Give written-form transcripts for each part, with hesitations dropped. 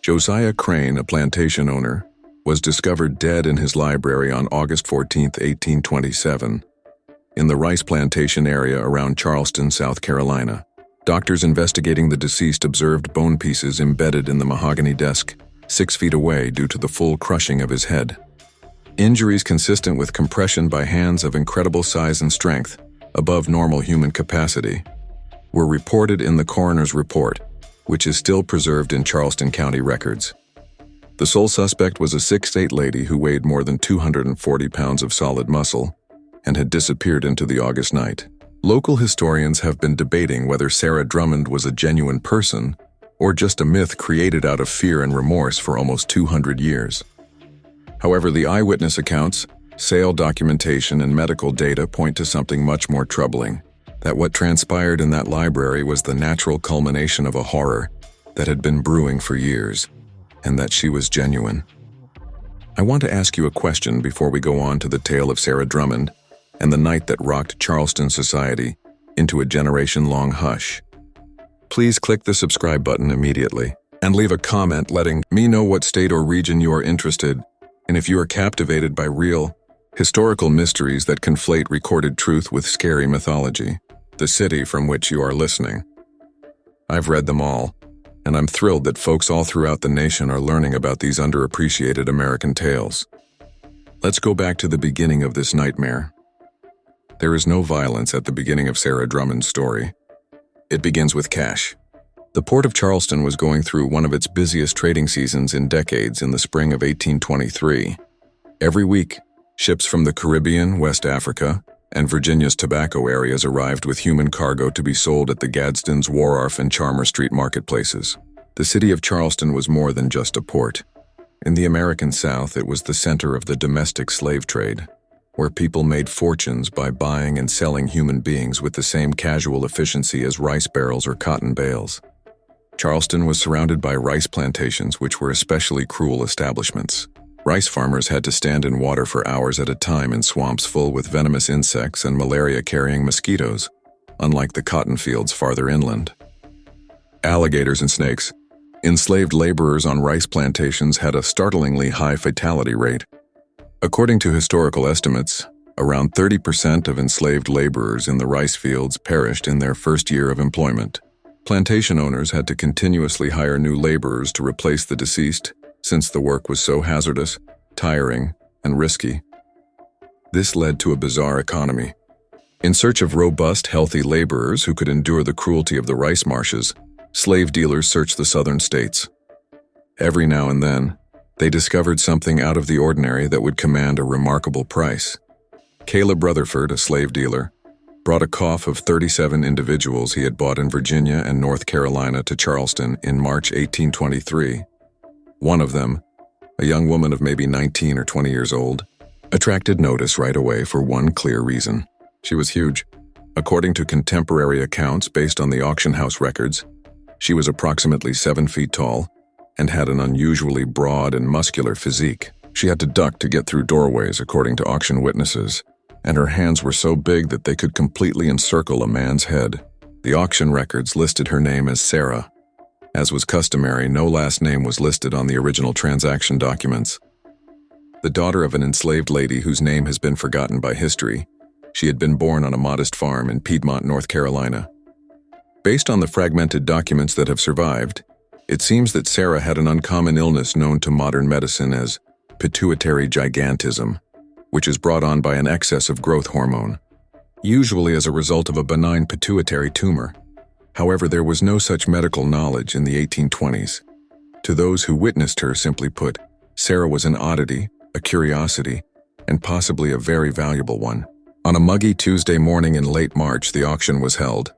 Josiah Crane, a plantation owner, was discovered dead in his library on August 14, 1827, in the rice plantation area around Charleston, South Carolina. Doctors investigating the deceased observed bone pieces embedded in the mahogany desk 6 feet away due to the full crushing of his head. Injuries consistent with compression by hands of incredible size and strength, above normal human capacity, were reported in the coroner's report, which is still preserved in Charleston County records. The sole suspect was a 6'8" lady who weighed more than 240 pounds of solid muscle and had disappeared into the August night. Local historians have been debating whether Sarah Drummond was a genuine person or just a myth created out of fear and remorse for almost 200 years. However, the eyewitness accounts, sale documentation, and medical data point to something much more troubling: that what transpired in that library was the natural culmination of a horror that had been brewing for years, and that she was genuine. I want to ask you a question before we go on to the tale of Sarah Drummond and the night that rocked Charleston society into a generation-long hush. Please click the subscribe button immediately and leave a comment letting me know what state or region you are interested in, if you are captivated by real, historical mysteries that conflate recorded truth with scary mythology. The city from which you are listening. I've read them all, and I'm thrilled that folks all throughout the nation are learning about these underappreciated American tales. Let's go back to the beginning of this nightmare. There is no violence at the beginning of Sarah Drummond's story. It begins with cash. The port of Charleston was going through one of its busiest trading seasons in decades in the spring of 1823. Every week, ships from the Caribbean, West Africa, and Virginia's tobacco areas arrived with human cargo to be sold at the Gadsden's, Wharf, and Charmer Street marketplaces. The city of Charleston was more than just a port. In the American South, it was the center of the domestic slave trade, where people made fortunes by buying and selling human beings with the same casual efficiency as rice barrels or cotton bales. Charleston was surrounded by rice plantations, which were especially cruel establishments. Rice farmers had to stand in water for hours at a time in swamps full with venomous insects and malaria-carrying mosquitoes, unlike the cotton fields farther inland. Alligators and snakes. Enslaved laborers on rice plantations had a startlingly high fatality rate. According to historical estimates, around 30% of enslaved laborers in the rice fields perished in their first year of employment. Plantation owners had to continuously hire new laborers to replace the deceased, since the work was so hazardous, tiring, and risky. This led to a bizarre economy. In search of robust, healthy laborers who could endure the cruelty of the rice marshes, slave dealers searched the southern states. Every now and then, they discovered something out of the ordinary that would command a remarkable price. Caleb Rutherford, a slave dealer, brought a cough of 37 individuals he had bought in Virginia and North Carolina to Charleston in March 1823. One of them, a young woman of maybe 19 or 20 years old, attracted notice right away for one clear reason. She was huge. According to contemporary accounts based on the auction house records, she was approximately 7 feet tall and had an unusually broad and muscular physique. She had to duck to get through doorways, according to auction witnesses, and her hands were so big that they could completely encircle a man's head. The auction records listed her name as Sarah. As was customary, no last name was listed on the original transaction documents. The daughter of an enslaved lady whose name has been forgotten by history, she had been born on a modest farm in Piedmont, North Carolina. Based on the fragmented documents that have survived, it seems that Sarah had an uncommon illness known to modern medicine as pituitary gigantism, which is brought on by an excess of growth hormone, usually as a result of a benign pituitary tumor. However, there was no such medical knowledge in the 1820s. To those who witnessed her, simply put, Sarah was an oddity, a curiosity, and possibly a very valuable one. On a muggy Tuesday morning in late March, the auction was held.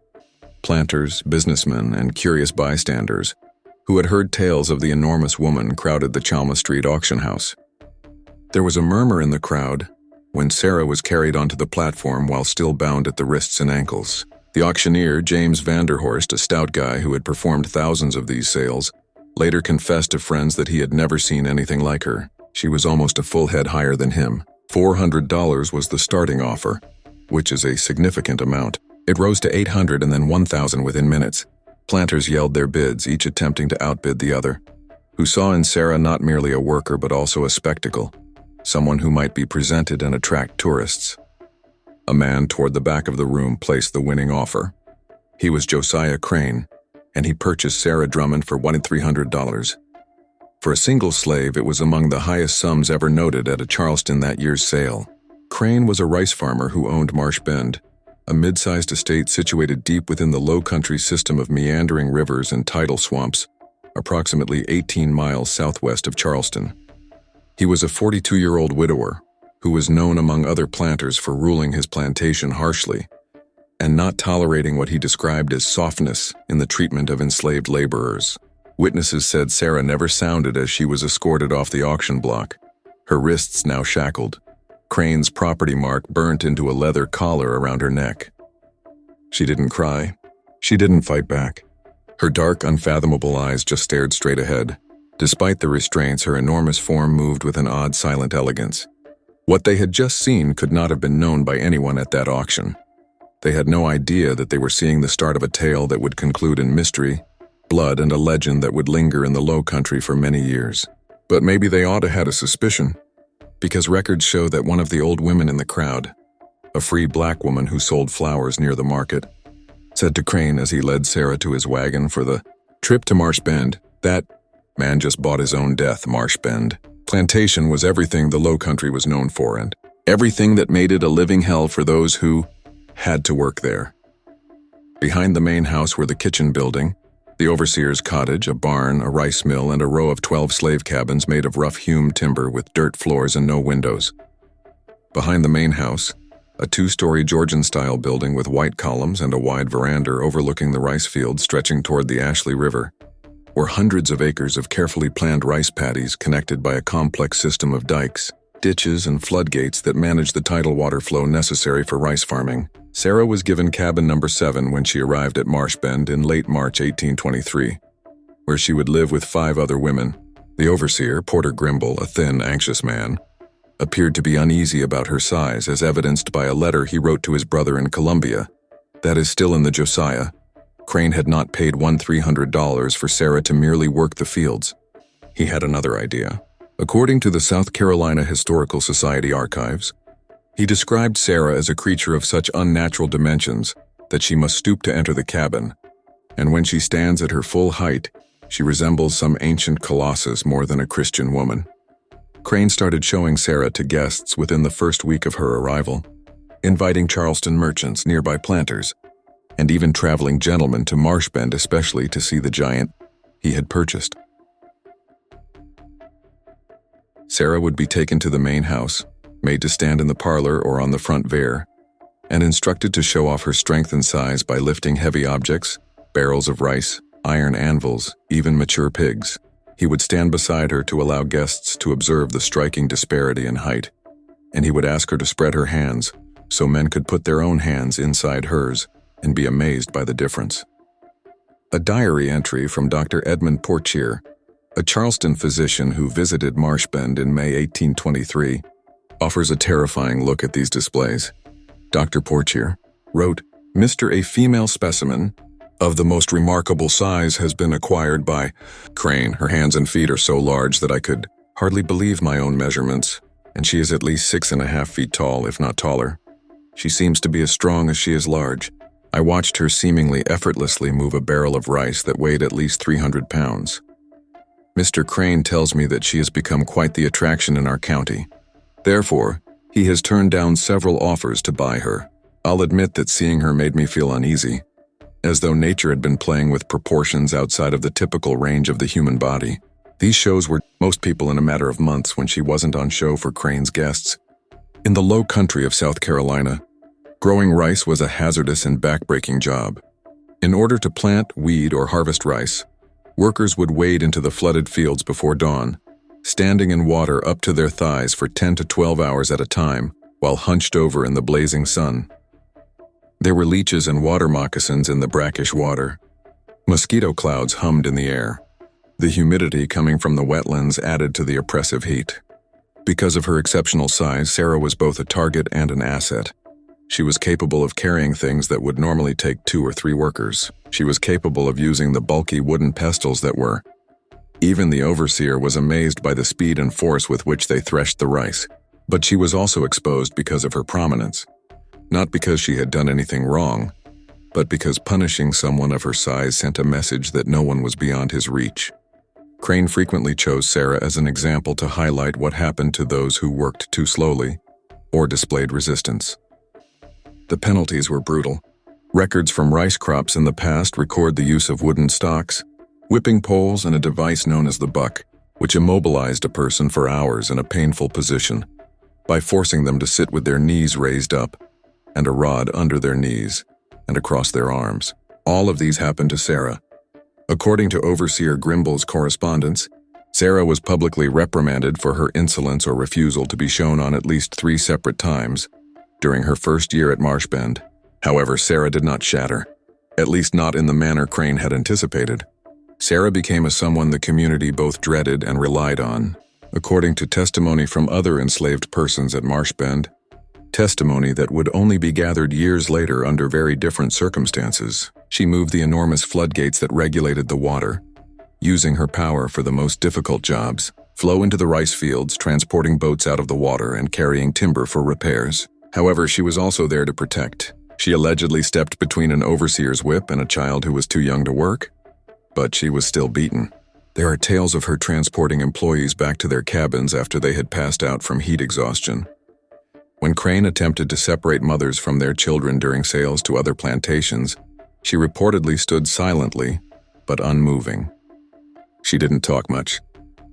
Planters, businessmen, and curious bystanders who had heard tales of the enormous woman crowded the Chalma Street auction house. There was a murmur in the crowd when Sarah was carried onto the platform while still bound at the wrists and ankles. The auctioneer, James Vanderhorst, a stout guy who had performed thousands of these sales, later confessed to friends that he had never seen anything like her. She was almost a full head higher than him. $400 was the starting offer, which is a significant amount. It rose to $800 and then $1,000 within minutes. Planters yelled their bids, each attempting to outbid the other. who saw in Sarah not merely a worker but also a spectacle, someone who might be presented and attract tourists. A man toward the back of the room placed the winning offer. He was Josiah Crane, and he purchased Sarah Drummond for $1,300. For a single slave, it was among the highest sums ever noted at a Charleston that year's sale. Crane was a rice farmer who owned Marsh Bend, a mid-sized estate situated deep within the low-country system of meandering rivers and tidal swamps, approximately 18 miles southwest of Charleston. He was a 42-year-old widower who was known among other planters for ruling his plantation harshly and not tolerating what he described as softness in the treatment of enslaved laborers. Witnesses said Sarah never sounded as she was escorted off the auction block, her wrists now shackled, Crane's property mark burnt into a leather collar around her neck. She didn't cry. She didn't fight back. Her dark, unfathomable eyes just stared straight ahead. Despite the restraints, her enormous form moved with an odd, silent elegance. What they had just seen could not have been known by anyone at that auction. They had no idea that they were seeing the start of a tale that would conclude in mystery, blood, and a legend that would linger in the Low Country for many years. But maybe they ought to had a suspicion, because records show that one of the old women in the crowd, a free black woman who sold flowers near the market, said to Crane as he led Sarah to his wagon for the trip to Marsh Bend, "That man just bought his own death, Marsh Bend." Plantation was everything the Low Country was known for and everything that made it a living hell for those who had to work there. Behind the main house were the kitchen building, the overseer's cottage, a barn, a rice mill, and a row of 12 slave cabins made of rough-hewn timber with dirt floors and no windows. Behind the main house, a two-story Georgian-style building with white columns and a wide veranda overlooking the rice fields stretching toward the Ashley River, were hundreds of acres of carefully planned rice paddies connected by a complex system of dikes, ditches, and floodgates that managed the tidal water flow necessary for rice farming. Sarah was given cabin number 7 when she arrived at Marsh Bend in late March 1823, where she would live with 5 other women. The overseer, Porter Grimble, a thin, anxious man, appeared to be uneasy about her size, as evidenced by a letter he wrote to his brother in Columbia. That is still in the Josiah. Crane had not paid $1,300 for Sarah to merely work the fields. He had another idea. According to the South Carolina Historical Society archives, he described Sarah as a creature of such unnatural dimensions that she must stoop to enter the cabin, and when she stands at her full height, she resembles some ancient colossus more than a Christian woman. Crane started showing Sarah to guests within the first week of her arrival, inviting Charleston merchants, nearby planters, and even traveling gentlemen to Marsh Bend especially to see the giant he had purchased. Sarah would be taken to the main house, made to stand in the parlor or on the front veer, and instructed to show off her strength and size by lifting heavy objects, barrels of rice, iron anvils, even mature pigs. He would stand beside her to allow guests to observe the striking disparity in height, and he would ask her to spread her hands so men could put their own hands inside hers and be amazed by the difference. A diary entry from Dr. Edmund Portier, a Charleston physician who visited Marsh Bend in May 1823, offers a terrifying look at these displays. Dr. Portier wrote, "Mr. A female specimen of the most remarkable size has been acquired by Crane. Her hands and feet are so large that I could hardly believe my own measurements, and she is at least 6.5 feet tall, if not taller. She seems to be as strong as she is large. I watched her seemingly effortlessly move a barrel of rice that weighed at least 300 pounds. Mr. Crane tells me that she has become quite the attraction in our county. Therefore, he has turned down several offers to buy her. I'll admit that seeing her made me feel uneasy, as though nature had been playing with proportions outside of the typical range of the human body. These shows were most people in a matter of months when she wasn't on show for Crane's guests. In the low country of South Carolina, growing rice was a hazardous and backbreaking job. In order to plant, weed, or harvest rice, workers would wade into the flooded fields before dawn, standing in water up to their thighs for 10 to 12 hours at a time while hunched over in the blazing sun. There were leeches and water moccasins in the brackish water. Mosquito clouds hummed in the air. The humidity coming from the wetlands added to the oppressive heat. Because of her exceptional size, Sarah was both a target and an asset. She was capable of carrying things that would normally take 2 or 3 workers. She was capable of using the bulky wooden pestles that were Even the overseer was amazed by the speed and force with which they threshed the rice. But she was also exposed because of her prominence. Not because she had done anything wrong, but because punishing someone of her size sent a message that no one was beyond his reach. Crane frequently chose Sarah as an example to highlight what happened to those who worked too slowly or displayed resistance. The penalties were brutal. Records from rice crops in the past record the use of wooden stocks, whipping poles, and a device known as the buck, which immobilized a person for hours in a painful position by forcing them to sit with their knees raised up and a rod under their knees and across their arms. All of these happened to Sarah. According to Overseer Grimble's correspondence, Sarah was publicly reprimanded for her insolence or refusal to be shown on at least 3 separate times during her first year at Marshbend. However, Sarah did not shatter, at least not in the manner Crane had anticipated. Sarah became a someone the community both dreaded and relied on. According to testimony from other enslaved persons at Marshbend, testimony that would only be gathered years later under very different circumstances, she moved the enormous floodgates that regulated the water, using her power for the most difficult jobs, flow into the rice fields, transporting boats out of the water and carrying timber for repairs. However, she was also there to protect. She allegedly stepped between an overseer's whip and a child who was too young to work, but she was still beaten. There are tales of her transporting employees back to their cabins after they had passed out from heat exhaustion. When Crane attempted to separate mothers from their children during sales to other plantations, she reportedly stood silently, but unmoving. She didn't talk much.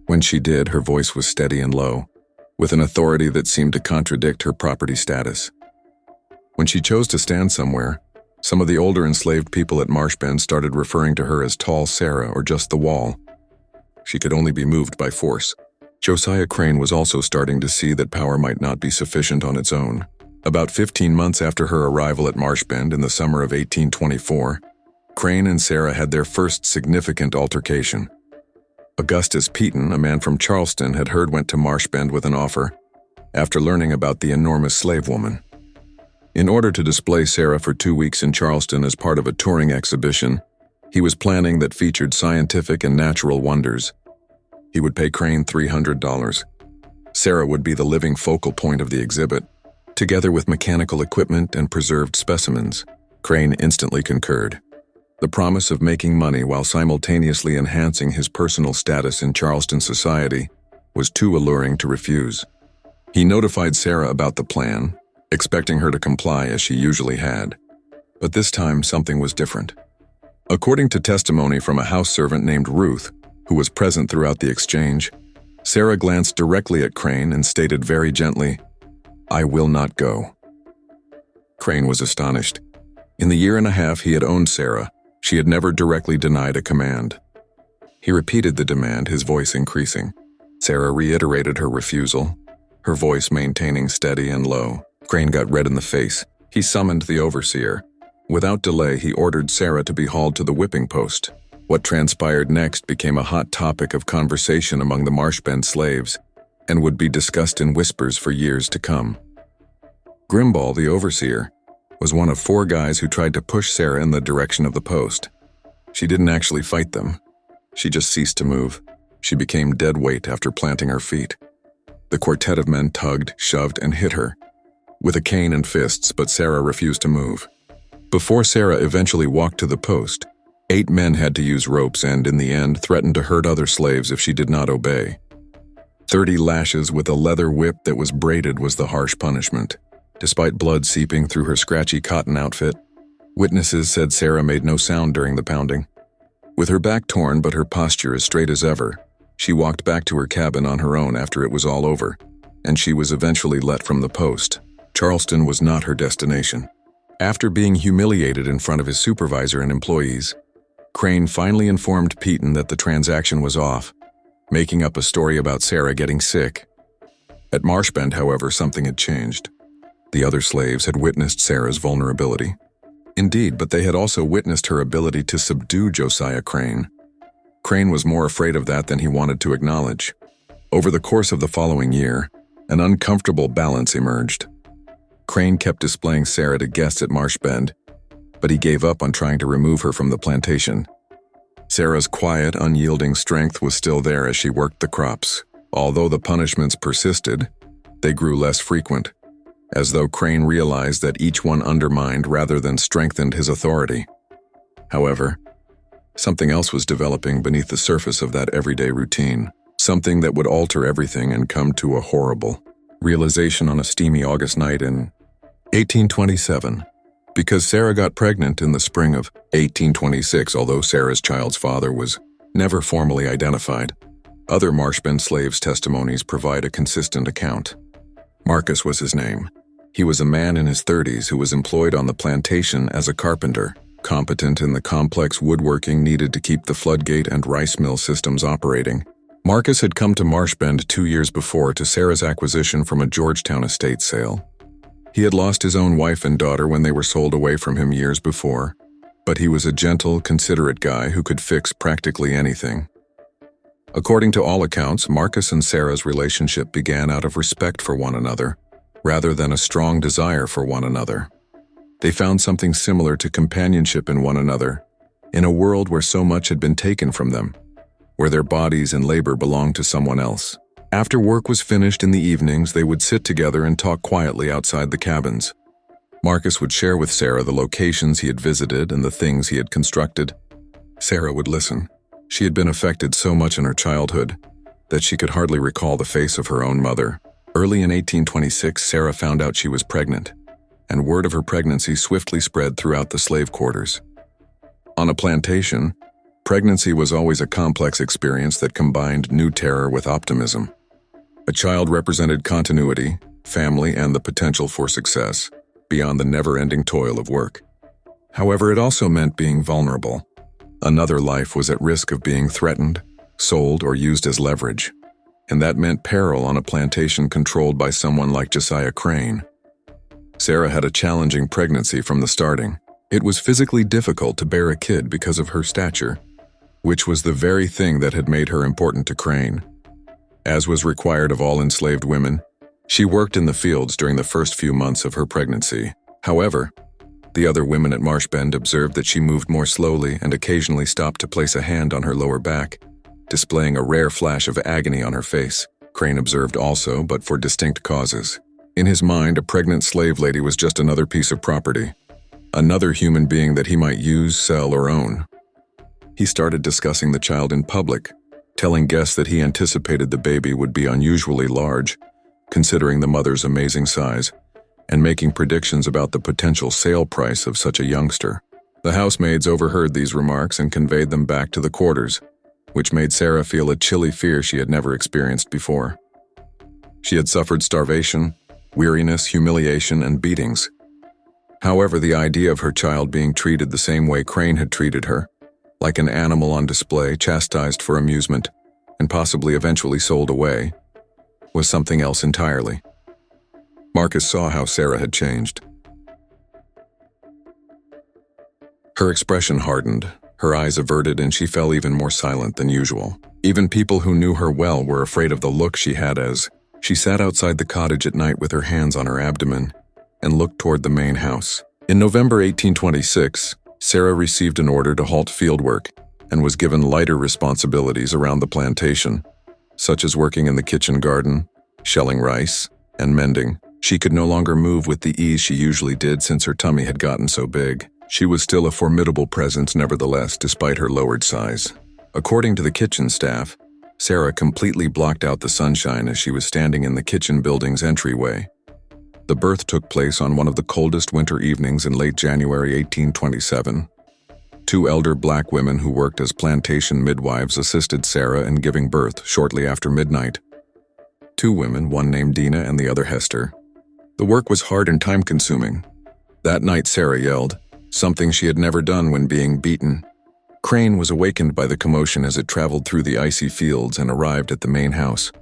When she did, her voice was steady and low, with an authority that seemed to contradict her property status. When she chose to stand somewhere, some of the older enslaved people at Marshbend started referring to her as Tall Sarah or just the Wall. She could only be moved by force. Josiah Crane was also starting to see that power might not be sufficient on its own. About 15 months after her arrival at Marshbend in the summer of 1824, Crane and Sarah had their first significant altercation. Augustus Peaton, a man from Charleston, had heard went to Marshbend with an offer after learning about the enormous slave woman. In order to display Sarah for 2 weeks in Charleston as part of a touring exhibition, he was planning that featured scientific and natural wonders. He would pay Crane $300. Sarah would be the living focal point of the exhibit, together with mechanical equipment and preserved specimens. Crane instantly concurred. The promise of making money while simultaneously enhancing his personal status in Charleston society was too alluring to refuse. He notified Sarah about the plan, expecting her to comply as she usually had. But this time, something was different. According to testimony from a house servant named Ruth, who was present throughout the exchange, Sarah glanced directly at Crane and stated very gently, "I will not go." Crane was astonished. In the year and a half he had owned Sarah, she had never directly denied a command. He repeated the demand, his voice increasing. Sarah reiterated her refusal, her voice maintaining steady and low. Crane got red in the face. He summoned the overseer. Without delay, he ordered Sarah to be hauled to the whipping post. What transpired next became a hot topic of conversation among the Marshbend slaves and would be discussed in whispers for years to come. Grimble, the overseer, was one of 4 guys who tried to push Sarah in the direction of the post. She didn't actually fight them. She just ceased to move. She became dead weight after planting her feet. The quartet of men tugged, shoved, and hit her with a cane and fists, but Sarah refused to move. Before Sarah eventually walked to the post, 8 men had to use ropes and, in the end, threatened to hurt other slaves if she did not obey. 30 lashes with a leather whip that was braided was the harsh punishment. Despite blood seeping through her scratchy cotton outfit, witnesses said Sarah made no sound during the pounding. With her back torn but her posture as straight as ever, she walked back to her cabin on her own after it was all over, and she was eventually let from the post. Charleston was not her destination. After being humiliated in front of his supervisor and employees, Crane finally informed Peaton that the transaction was off, making up a story about Sarah getting sick. At Marshbend, however, something had changed. The other slaves had witnessed Sarah's vulnerability. Indeed, but they had also witnessed her ability to subdue Josiah Crane. Crane was more afraid of that than he wanted to acknowledge. Over the course of the following year, an uncomfortable balance emerged. Crane kept displaying Sarah to guests at Marshbend, but he gave up on trying to remove her from the plantation. Sarah's quiet, unyielding strength was still there as she worked the crops. Although the punishments persisted, they grew less frequent, as though Crane realized that each one undermined rather than strengthened his authority. However, something else was developing beneath the surface of that everyday routine, something that would alter everything and come to a horrible realization on a steamy August night in 1827. Because Sarah got pregnant in the spring of 1826, although Sarah's child's father was never formally identified, other Marshbend slaves' testimonies provide a consistent account. Marcus was his name. He was a man in his 30s who was employed on the plantation as a carpenter, competent in the complex woodworking needed to keep the floodgate and rice mill systems operating. Marcus had come to Marshbend 2 years before to Sarah's acquisition from a Georgetown estate sale. He had lost his own wife and daughter when they were sold away from him years before, but he was a gentle, considerate guy who could fix practically anything. According to all accounts, Marcus and Sarah's relationship began out of respect for one another, rather than a strong desire for one another. They found something similar to companionship in one another, in a world where so much had been taken from them, where their bodies and labor belonged to someone else. After work was finished in the evenings, they would sit together and talk quietly outside the cabins. Marcus would share with Sarah the locations he had visited and the things he had constructed. Sarah would listen. She had been affected so much in her childhood that she could hardly recall the face of her own mother. Early in 1826, Sarah found out she was pregnant, and word of her pregnancy swiftly spread throughout the slave quarters. On a plantation, pregnancy was always a complex experience that combined new terror with optimism. A child represented continuity, family, and the potential for success, beyond the never-ending toil of work. However, it also meant being vulnerable. Another life was at risk of being threatened, sold, or used as leverage, and that meant peril on a plantation controlled by someone like Josiah Crane. Sarah had a challenging pregnancy from the starting. It was physically difficult to bear a kid because of her stature, which was the very thing that had made her important to Crane. As was required of all enslaved women, she worked in the fields during the first few months of her pregnancy. However, the other women at Marshbend observed that she moved more slowly and occasionally stopped to place a hand on her lower back, displaying a rare flash of agony on her face. Crane observed also, but for distinct causes. In his mind, a pregnant slave lady was just another piece of property, another human being that he might use, sell, or own. He started discussing the child in public, telling guests that he anticipated the baby would be unusually large, considering the mother's amazing size, and making predictions about the potential sale price of such a youngster. The housemaids overheard these remarks and conveyed them back to the quarters, which made Sarah feel a chilly fear she had never experienced before. She had suffered starvation, weariness, humiliation, and beatings. However, the idea of her child being treated the same way Crane had treated her, like an animal on display, chastised for amusement, and possibly eventually sold away, was something else entirely. Marcus saw how Sarah had changed. Her expression hardened, her eyes averted, and she fell even more silent than usual. Even people who knew her well were afraid of the look she had as she sat outside the cottage at night with her hands on her abdomen and looked toward the main house. In November 1826, Sarah received an order to halt fieldwork and was given lighter responsibilities around the plantation, such as working in the kitchen garden, shelling rice, and mending. She could no longer move with the ease she usually did since her tummy had gotten so big. She was still a formidable presence nevertheless, despite her lowered size. According to the kitchen staff, Sarah completely blocked out the sunshine as she was standing in the kitchen building's entryway. The birth took place on one of the coldest winter evenings in late January 1827. 2 elder black women who worked as plantation midwives assisted Sarah in giving birth shortly after midnight. 2 women, one named Dina and the other Hester. The work was hard and time-consuming. That night Sarah yelled, something she had never done when being beaten. Crane was awakened by the commotion as it traveled through the icy fields and arrived at the main house.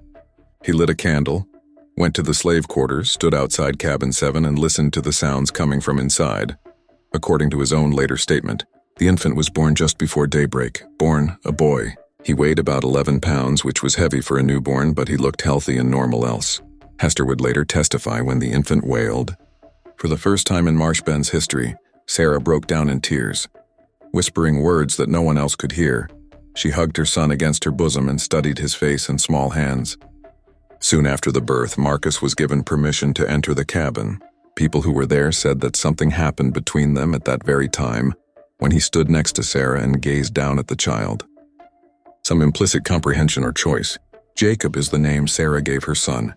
He lit a candle, went to the slave quarters, stood outside cabin 7 and listened to the sounds coming from inside. According to his own later statement, the infant was born just before daybreak, born a boy. He weighed about 11 pounds, which was heavy for a newborn, but he looked healthy and normal else. Hester would later testify when the infant wailed. For the first time in Marshbend's history, Sarah broke down in tears, whispering words that no one else could hear. She hugged her son against her bosom and studied his face and small hands. Soon after the birth, Marcus was given permission to enter the cabin. People who were there said that something happened between them at that very time, when he stood next to Sarah and gazed down at the child. Some implicit comprehension or choice. Jacob is the name Sarah gave her son.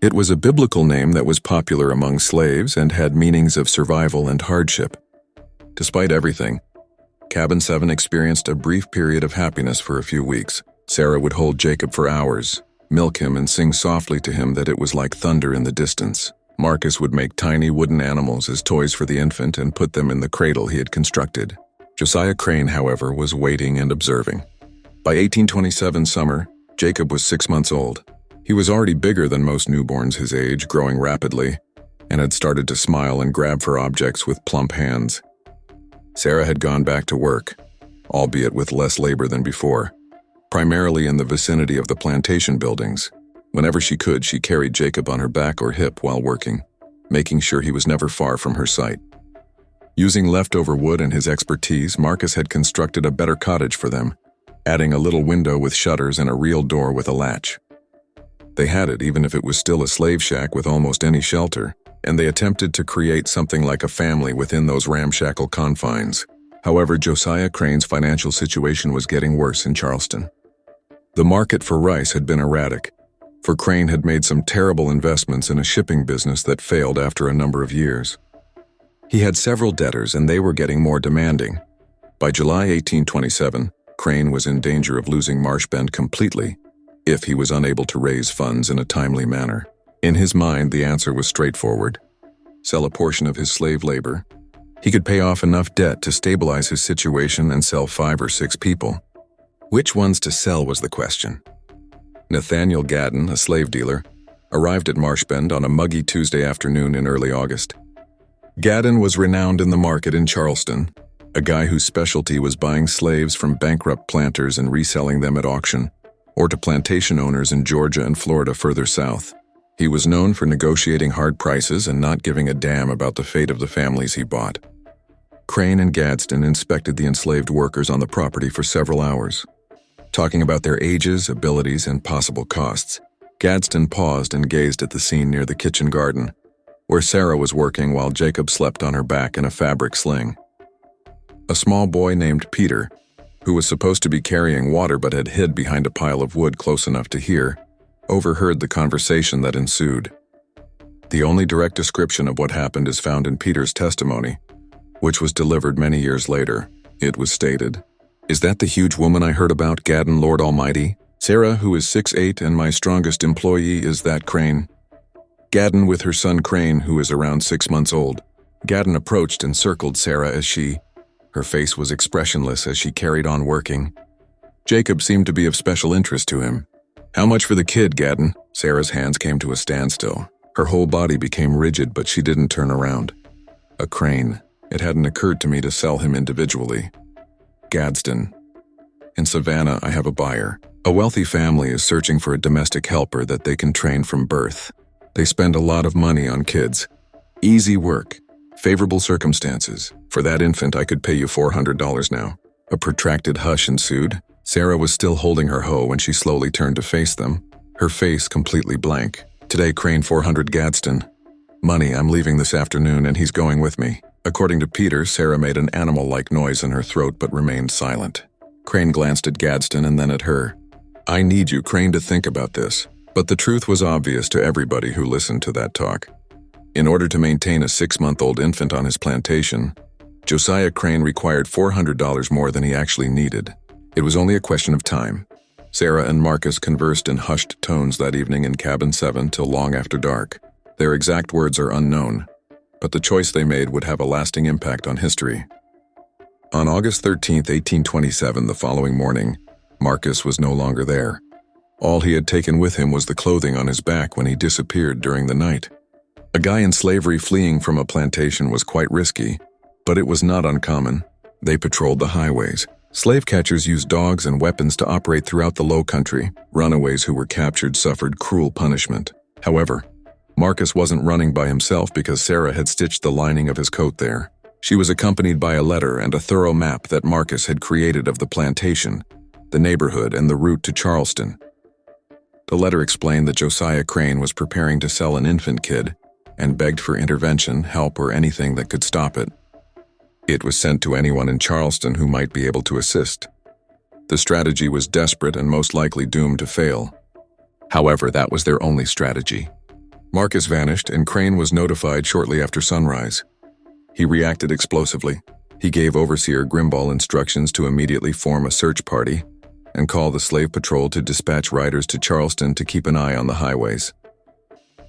It was a biblical name that was popular among slaves and had meanings of survival and hardship. Despite everything, Cabin 7 experienced a brief period of happiness for a few weeks. Sarah would hold Jacob for hours, milk him and sing softly to him that it was like thunder in the distance. Marcus would make tiny wooden animals as toys for the infant and put them in the cradle he had constructed. Josiah Crane, however, was waiting and observing. By 1827 summer, Jacob was 6 months old. He was already bigger than most newborns his age, growing rapidly, and had started to smile and grab for objects with plump hands. Sarah had gone back to work, albeit with less labor than before, primarily in the vicinity of the plantation buildings. Whenever she could, she carried Jacob on her back or hip while working, making sure he was never far from her sight. Using leftover wood and his expertise, Marcus had constructed a better cottage for them, adding a little window with shutters and a real door with a latch. They had it even if it was still a slave shack with almost any shelter, and they attempted to create something like a family within those ramshackle confines. However, Josiah Crane's financial situation was getting worse in Charleston. The market for rice had been erratic, for Crane had made some terrible investments in a shipping business that failed after a number of years. He had several debtors and they were getting more demanding. By July 1827, Crane was in danger of losing Marsh Bend completely if he was unable to raise funds in a timely manner. In his mind, the answer was straightforward. Sell a portion of his slave labor. He could pay off enough debt to stabilize his situation and sell 5 or 6 people. Which ones to sell was the question. Nathaniel Gadden, a slave dealer, arrived at Marsh Bend on a muggy Tuesday afternoon in early August. Gadden was renowned in the market in Charleston, a guy whose specialty was buying slaves from bankrupt planters and reselling them at auction, or to plantation owners in Georgia and Florida further south. He was known for negotiating hard prices and not giving a damn about the fate of the families he bought. Crane and Gadsden inspected the enslaved workers on the property for several hours. Talking about their ages, abilities, and possible costs, Gadsden paused and gazed at the scene near the kitchen garden, where Sarah was working while Jacob slept on her back in a fabric sling. A small boy named Peter, who was supposed to be carrying water but had hid behind a pile of wood close enough to hear, overheard the conversation that ensued. The only direct description of what happened is found in Peter's testimony, which was delivered many years later. It was stated, "Is that the huge woman I heard about, Gadden, Lord Almighty? Sarah, who is 6'8" and my strongest employee, is that Crane?" Gadden with her son Crane, who is around 6 months old. Gadden approached and circled Sarah as her face was expressionless as she carried on working. Jacob seemed to be of special interest to him. "How much for the kid, Gadden?" Sarah's hands came to a standstill. Her whole body became rigid, but she didn't turn around. "A Crane. It hadn't occurred to me to sell him individually." Gadsden. "In Savannah, I have a buyer. A wealthy family is searching for a domestic helper that they can train from birth. They spend a lot of money on kids. Easy work. Favorable circumstances. For that infant, I could pay you $400 now." A protracted hush ensued. Sarah was still holding her hoe when she slowly turned to face them, her face completely blank. "Today, Crane, 400 Gadsden. Money, I'm leaving this afternoon and he's going with me." According to Peter, Sarah made an animal-like noise in her throat but remained silent. Crane glanced at Gadsden and then at her. "I need you, Crane, to think about this." But the truth was obvious to everybody who listened to that talk. In order to maintain a 6-month-old infant on his plantation, Josiah Crane required $400 more than he actually needed. It was only a question of time. Sarah and Marcus conversed in hushed tones that evening in Cabin 7 till long after dark. Their exact words are unknown, but the choice they made would have a lasting impact on history. On August 13, 1827, the following morning, Marcus was no longer there. All he had taken with him was the clothing on his back when he disappeared during the night. A guy in slavery fleeing from a plantation was quite risky, but it was not uncommon. They patrolled the highways. Slave catchers used dogs and weapons to operate throughout the Low Country. Runaways who were captured suffered cruel punishment. However, Marcus wasn't running by himself because Sarah had stitched the lining of his coat there. She was accompanied by a letter and a thorough map that Marcus had created of the plantation, the neighborhood, and the route to Charleston. The letter explained that Josiah Crane was preparing to sell an infant kid and begged for intervention, help, or anything that could stop it. It was sent to anyone in Charleston who might be able to assist. The strategy was desperate and most likely doomed to fail. However, that was their only strategy. Marcus vanished, and Crane was notified shortly after sunrise. He reacted explosively. He gave Overseer Grimball instructions to immediately form a search party and call the slave patrol to dispatch riders to Charleston to keep an eye on the highways.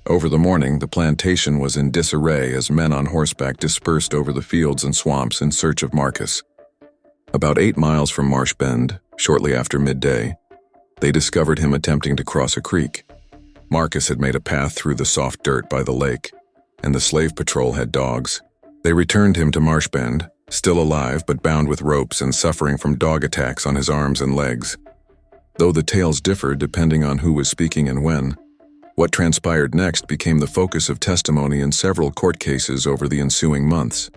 Over the morning, the plantation was in disarray as men on horseback dispersed over the fields and swamps in search of Marcus. About 8 miles from Marsh Bend, shortly after midday, they discovered him attempting to cross a creek. Marcus had made a path through the soft dirt by the lake, and the slave patrol had dogs. They returned him to Marsh Bend, still alive but bound with ropes and suffering from dog attacks on his arms and legs. Though the tales differed depending on who was speaking and when, what transpired next became the focus of testimony in several court cases over the ensuing months.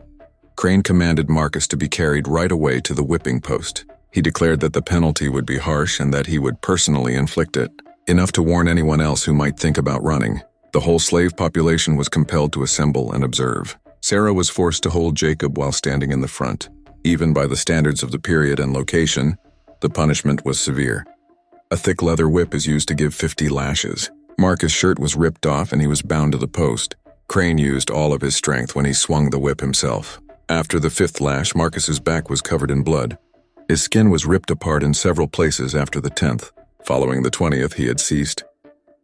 Crane commanded Marcus to be carried right away to the whipping post. He declared that the penalty would be harsh and that he would personally inflict it, enough to warn anyone else who might think about running. The whole slave population was compelled to assemble and observe. Sarah was forced to hold Jacob while standing in the front. Even by the standards of the period and location, the punishment was severe. A thick leather whip is used to give 50 lashes. Marcus' shirt was ripped off and he was bound to the post. Crane used all of his strength when he swung the whip himself. After the 5th lash, Marcus's back was covered in blood. His skin was ripped apart in several places after the 10th. Following the 20th, he had ceased.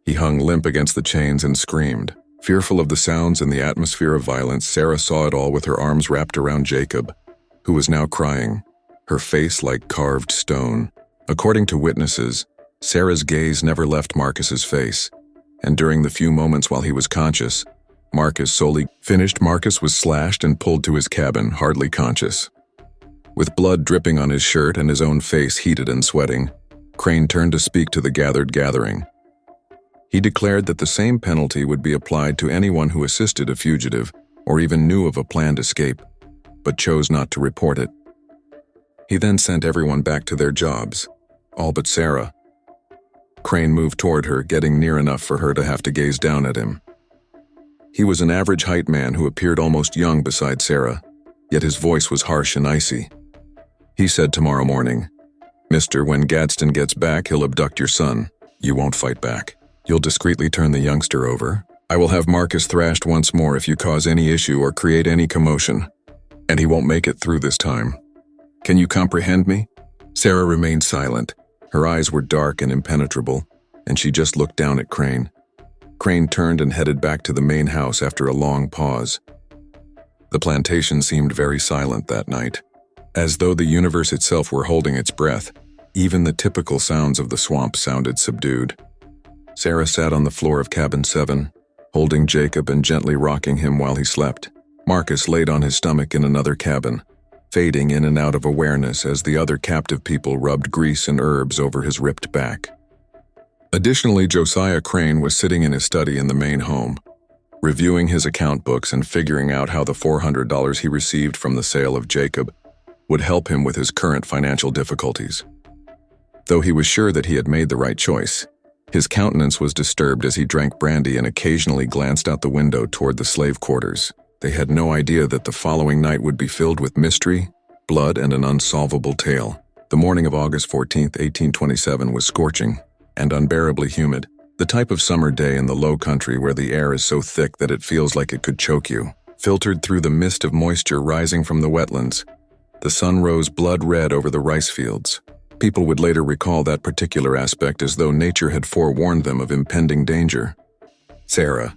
He hung limp against the chains and screamed. Fearful of the sounds and the atmosphere of violence, Sarah saw it all with her arms wrapped around Jacob, who was now crying, her face like carved stone. According to witnesses, Sarah's gaze never left Marcus's face, and during the few moments while he was conscious, Marcus solely finished. Marcus was slashed and pulled to his cabin, hardly conscious. With blood dripping on his shirt and his own face heated and sweating, Crane turned to speak to the gathered gathering. He declared that the same penalty would be applied to anyone who assisted a fugitive or even knew of a planned escape, but chose not to report it. He then sent everyone back to their jobs, all but Sarah. Crane moved toward her, getting near enough for her to have to gaze down at him. He was an average-height man who appeared almost young beside Sarah, yet his voice was harsh and icy. He said tomorrow morning, "Mister, when Gadsden gets back, he'll abduct your son. You won't fight back. You'll discreetly turn the youngster over. I will have Marcus thrashed once more if you cause any issue or create any commotion, and he won't make it through this time. Can you comprehend me?" Sarah remained silent. Her eyes were dark and impenetrable, and she just looked down at Crane. Crane turned and headed back to the main house after a long pause. The plantation seemed very silent that night, as though the universe itself were holding its breath. Even the typical sounds of the swamp sounded subdued. Sarah sat on the floor of cabin 7, holding Jacob and gently rocking him while he slept. Marcus laid on his stomach in another cabin, fading in and out of awareness as the other captive people rubbed grease and herbs over his ripped back. Additionally, Josiah Crane was sitting in his study in the main home, reviewing his account books and figuring out how the $400 he received from the sale of Jacob would help him with his current financial difficulties. Though he was sure that he had made the right choice, his countenance was disturbed as he drank brandy and occasionally glanced out the window toward the slave quarters. They had no idea that the following night would be filled with mystery, blood, and an unsolvable tale. The morning of August 14, 1827 was scorching and unbearably humid, the type of summer day in the low country where the air is so thick that it feels like it could choke you. Filtered through the mist of moisture rising from the wetlands, the sun rose blood red over the rice fields. People would later recall that particular aspect as though nature had forewarned them of impending danger. Sarah.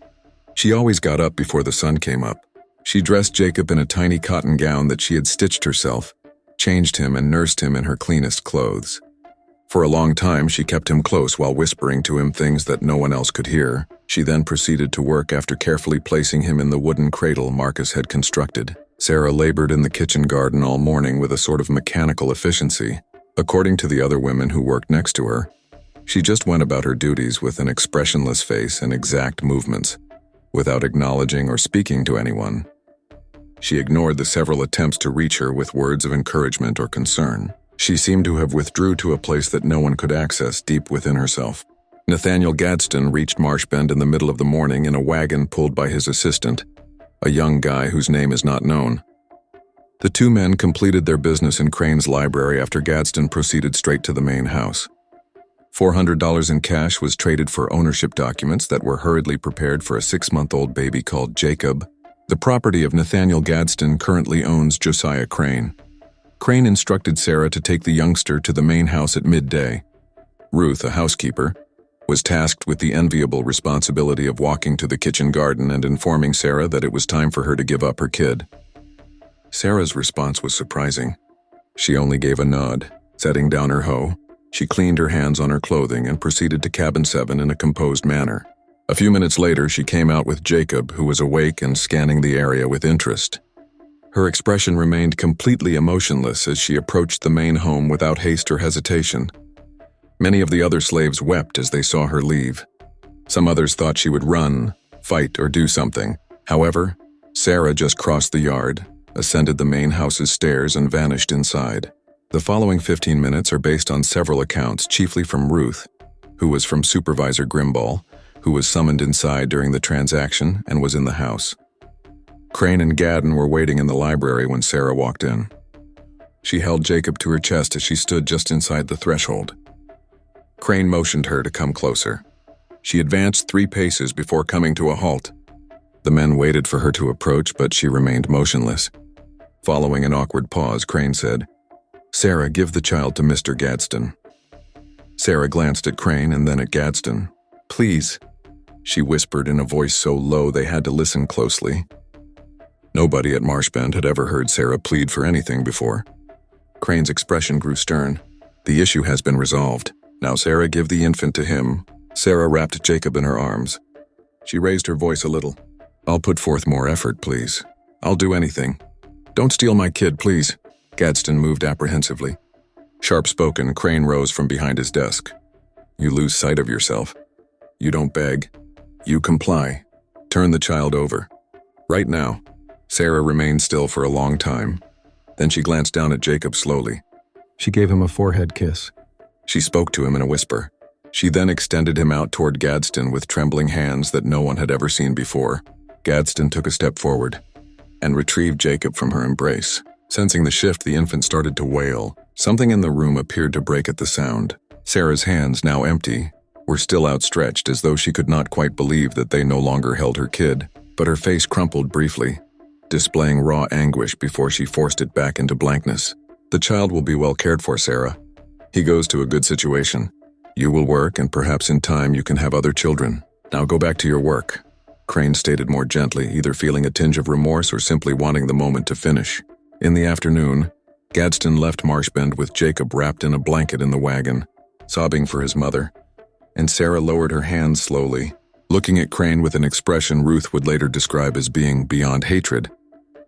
She always got up before the sun came up. She dressed Jacob in a tiny cotton gown that she had stitched herself, changed him and nursed him in her cleanest clothes. For a long time, she kept him close while whispering to him things that no one else could hear. She then proceeded to work after carefully placing him in the wooden cradle Marcus had constructed. Sarah labored in the kitchen garden all morning with a sort of mechanical efficiency. According to the other women who worked next to her, she just went about her duties with an expressionless face and exact movements, without acknowledging or speaking to anyone. She ignored the several attempts to reach her with words of encouragement or concern. She seemed to have withdrew to a place that no one could access deep within herself. Nathaniel Gadsden reached Marshbend in the middle of the morning in a wagon pulled by his assistant, a young guy whose name is not known. The two men completed their business in Crane's library after Gadsden proceeded straight to the main house. $400 in cash was traded for ownership documents that were hurriedly prepared for a 6-month-old baby called Jacob. The property of Nathaniel Gadsden currently owns Josiah Crane. Crane instructed Sarah to take the youngster to the main house at midday. Ruth, a housekeeper, was tasked with the enviable responsibility of walking to the kitchen garden and informing Sarah that it was time for her to give up her kid. Sarah's response was surprising. She only gave a nod. Setting down her hoe, she cleaned her hands on her clothing and proceeded to cabin 7 in a composed manner. A few minutes later, she came out with Jacob, who was awake and scanning the area with interest. Her expression remained completely emotionless as she approached the main home without haste or hesitation. Many of the other slaves wept as they saw her leave. Some others thought she would run, fight, or do something. However, Sarah just crossed the yard, ascended the main house's stairs, and vanished inside. The following 15 minutes are based on several accounts, chiefly from Ruth, who was from Supervisor Grimball, who was summoned inside during the transaction and was in the house. Crane and Gadsden were waiting in the library when Sarah walked in. She held Jacob to her chest as she stood just inside the threshold. Crane motioned her to come closer. She advanced 3 paces before coming to a halt. The men waited for her to approach, but she remained motionless. Following an awkward pause, Crane said, "Sarah, give the child to Mr. Gadsden." Sarah glanced at Crane and then at Gadsden. "Please," she whispered in a voice so low they had to listen closely. Nobody at Marshbend had ever heard Sarah plead for anything before. Crane's expression grew stern. "The issue has been resolved. Now, Sarah, give the infant to him." Sarah wrapped Jacob in her arms. She raised her voice a little. "I'll put forth more effort, please. I'll do anything. Don't steal my kid, please." Gadsden moved apprehensively. Sharp-spoken, Crane rose from behind his desk. "You lose sight of yourself. You don't beg. You comply. Turn the child over. Right now." Sarah remained still for a long time. Then she glanced down at Jacob slowly. She gave him a forehead kiss. She spoke to him in a whisper. She then extended him out toward Gadsden with trembling hands that no one had ever seen before. Gadsden took a step forward and retrieved Jacob from her embrace. Sensing the shift, the infant started to wail. Something in the room appeared to break at the sound. Sarah's hands, now empty, were still outstretched as though she could not quite believe that they no longer held her kid, but her face crumpled briefly, displaying raw anguish before she forced it back into blankness. "The child will be well cared for, Sarah. He goes to a good situation. You will work, and perhaps in time you can have other children. Now go back to your work," Crane stated more gently, either feeling a tinge of remorse or simply wanting the moment to finish. In the afternoon, Gadsden left Marshbend with Jacob wrapped in a blanket in the wagon, sobbing for his mother, and Sarah lowered her hands slowly, looking at Crane with an expression Ruth would later describe as being beyond hatred,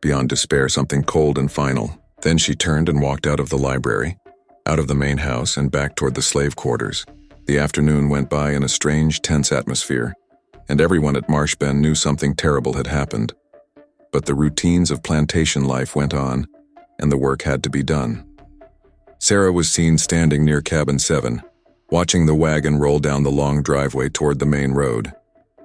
beyond despair, something cold and final. Then she turned and walked out of the library, out of the main house, and back toward the slave quarters. The afternoon went by in a strange, tense atmosphere, and everyone at Marshbend knew something terrible had happened. But the routines of plantation life went on, and the work had to be done. Sarah was seen standing near cabin 7, watching the wagon roll down the long driveway toward the main road,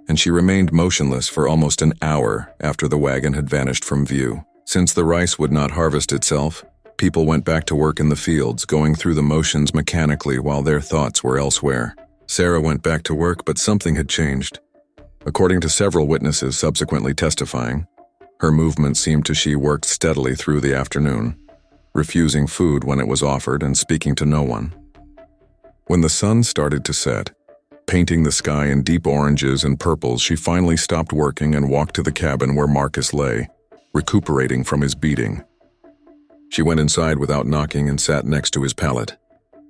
and she remained motionless for almost an hour after the wagon had vanished from view. Since the rice would not harvest itself, people went back to work in the fields, going through the motions mechanically while their thoughts were elsewhere. Sarah went back to work, but something had changed. According to several witnesses subsequently testifying, her movements seemed to she worked steadily through the afternoon, refusing food when it was offered and speaking to no one. When the sun started to set, painting the sky in deep oranges and purples, she finally stopped working and walked to the cabin where Marcus lay, recuperating from his beating. She went inside without knocking and sat next to his pallet.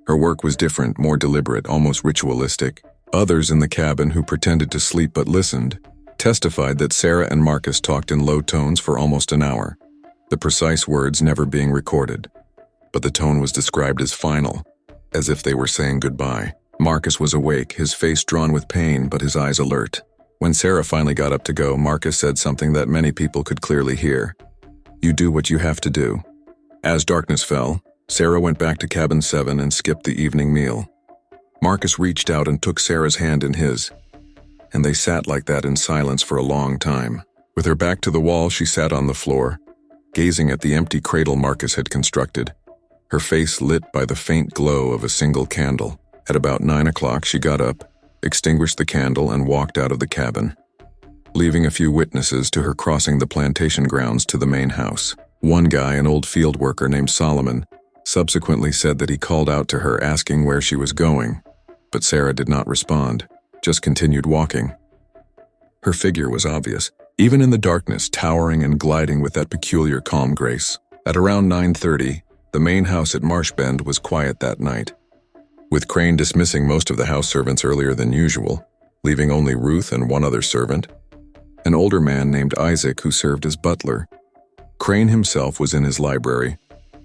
Her work was different, more deliberate, almost ritualistic. Others in the cabin who pretended to sleep but listened testified that Sarah and Marcus talked in low tones for almost an hour, the precise words never being recorded. But the tone was described as final, as if they were saying goodbye. Marcus was awake, his face drawn with pain, but his eyes alert. When Sarah finally got up to go, Marcus said something that many people could clearly hear. "You do what you have to do." As darkness fell, Sarah went back to cabin 7 and skipped the evening meal. Marcus reached out and took Sarah's hand in his, and they sat like that in silence for a long time. With her back to the wall, she sat on the floor, gazing at the empty cradle Marcus had constructed, her face lit by the faint glow of a single candle. At about 9 o'clock, she got up, extinguished the candle, and walked out of the cabin, leaving a few witnesses to her crossing the plantation grounds to the main house. One guy, an old field worker named Solomon, subsequently said that he called out to her asking where she was going, but Sarah did not respond, just continued walking. Her figure was obvious, even in the darkness, towering and gliding with that peculiar calm grace. At around 9:30, the main house at Marsh Bend was quiet that night, with Crane dismissing most of the house servants earlier than usual, leaving only Ruth and one other servant, an older man named Isaac who served as butler. Crane himself was in his library,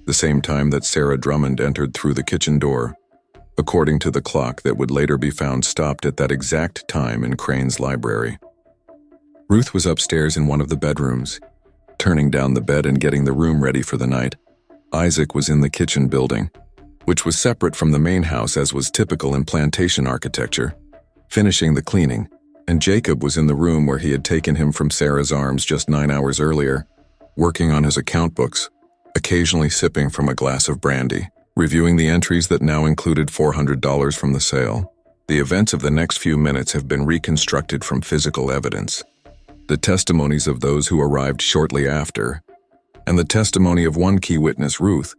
the same time that Sarah Drummond entered through the kitchen door, according to the clock that would later be found stopped at that exact time in Crane's library. Ruth was upstairs in one of the bedrooms, turning down the bed and getting the room ready for the night. Isaac was in the kitchen building, which was separate from the main house as was typical in plantation architecture, finishing the cleaning, and Jacob was in the room where he had taken him from Sarah's arms just 9 hours earlier, working on his account books, occasionally sipping from a glass of brandy, reviewing the entries that now included $400 from the sale. The events of the next few minutes have been reconstructed from physical evidence, the testimonies of those who arrived shortly after, and the testimony of one key witness, Ruth,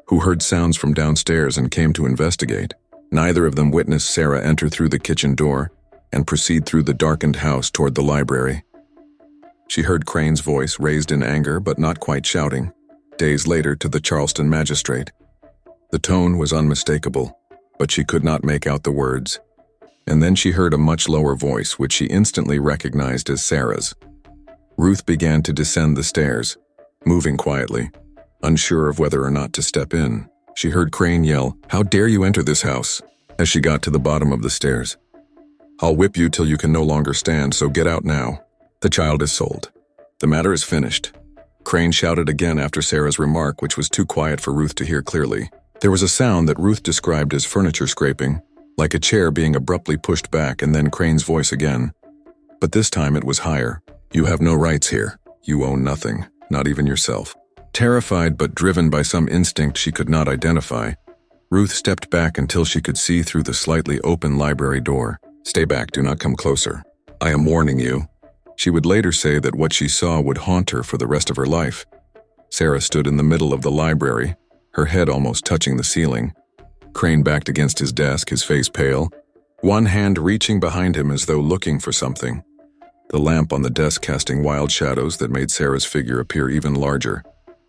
who heard sounds from downstairs and came to investigate. Neither of them witnessed Sarah enter through the kitchen door and proceed through the darkened house toward the library. She heard Crane's voice raised in anger but not quite shouting, days later to the Charleston magistrate. The tone was unmistakable, but she could not make out the words. And then she heard a much lower voice, which she instantly recognized as Sarah's. Ruth began to descend the stairs, moving quietly, unsure of whether or not to step in. She heard Crane yell, "How dare you enter this house?" as she got to the bottom of the stairs. "I'll whip you till you can no longer stand, so get out now. The child is sold. The matter is finished." Crane shouted again after Sarah's remark, which was too quiet for Ruth to hear clearly. There was a sound that Ruth described as furniture scraping, like a chair being abruptly pushed back, and then Crane's voice again. But this time it was higher. "You have no rights here. You own nothing, not even yourself." Terrified but driven by some instinct she could not identify, Ruth stepped back until she could see through the slightly open library door. "Stay back, do not come closer. I am warning you." She would later say that what she saw would haunt her for the rest of her life. Sarah stood in the middle of the library, her head almost touching the ceiling. Crane backed against his desk, his face pale, one hand reaching behind him as though looking for something, the lamp on the desk casting wild shadows that made Sarah's figure appear even larger,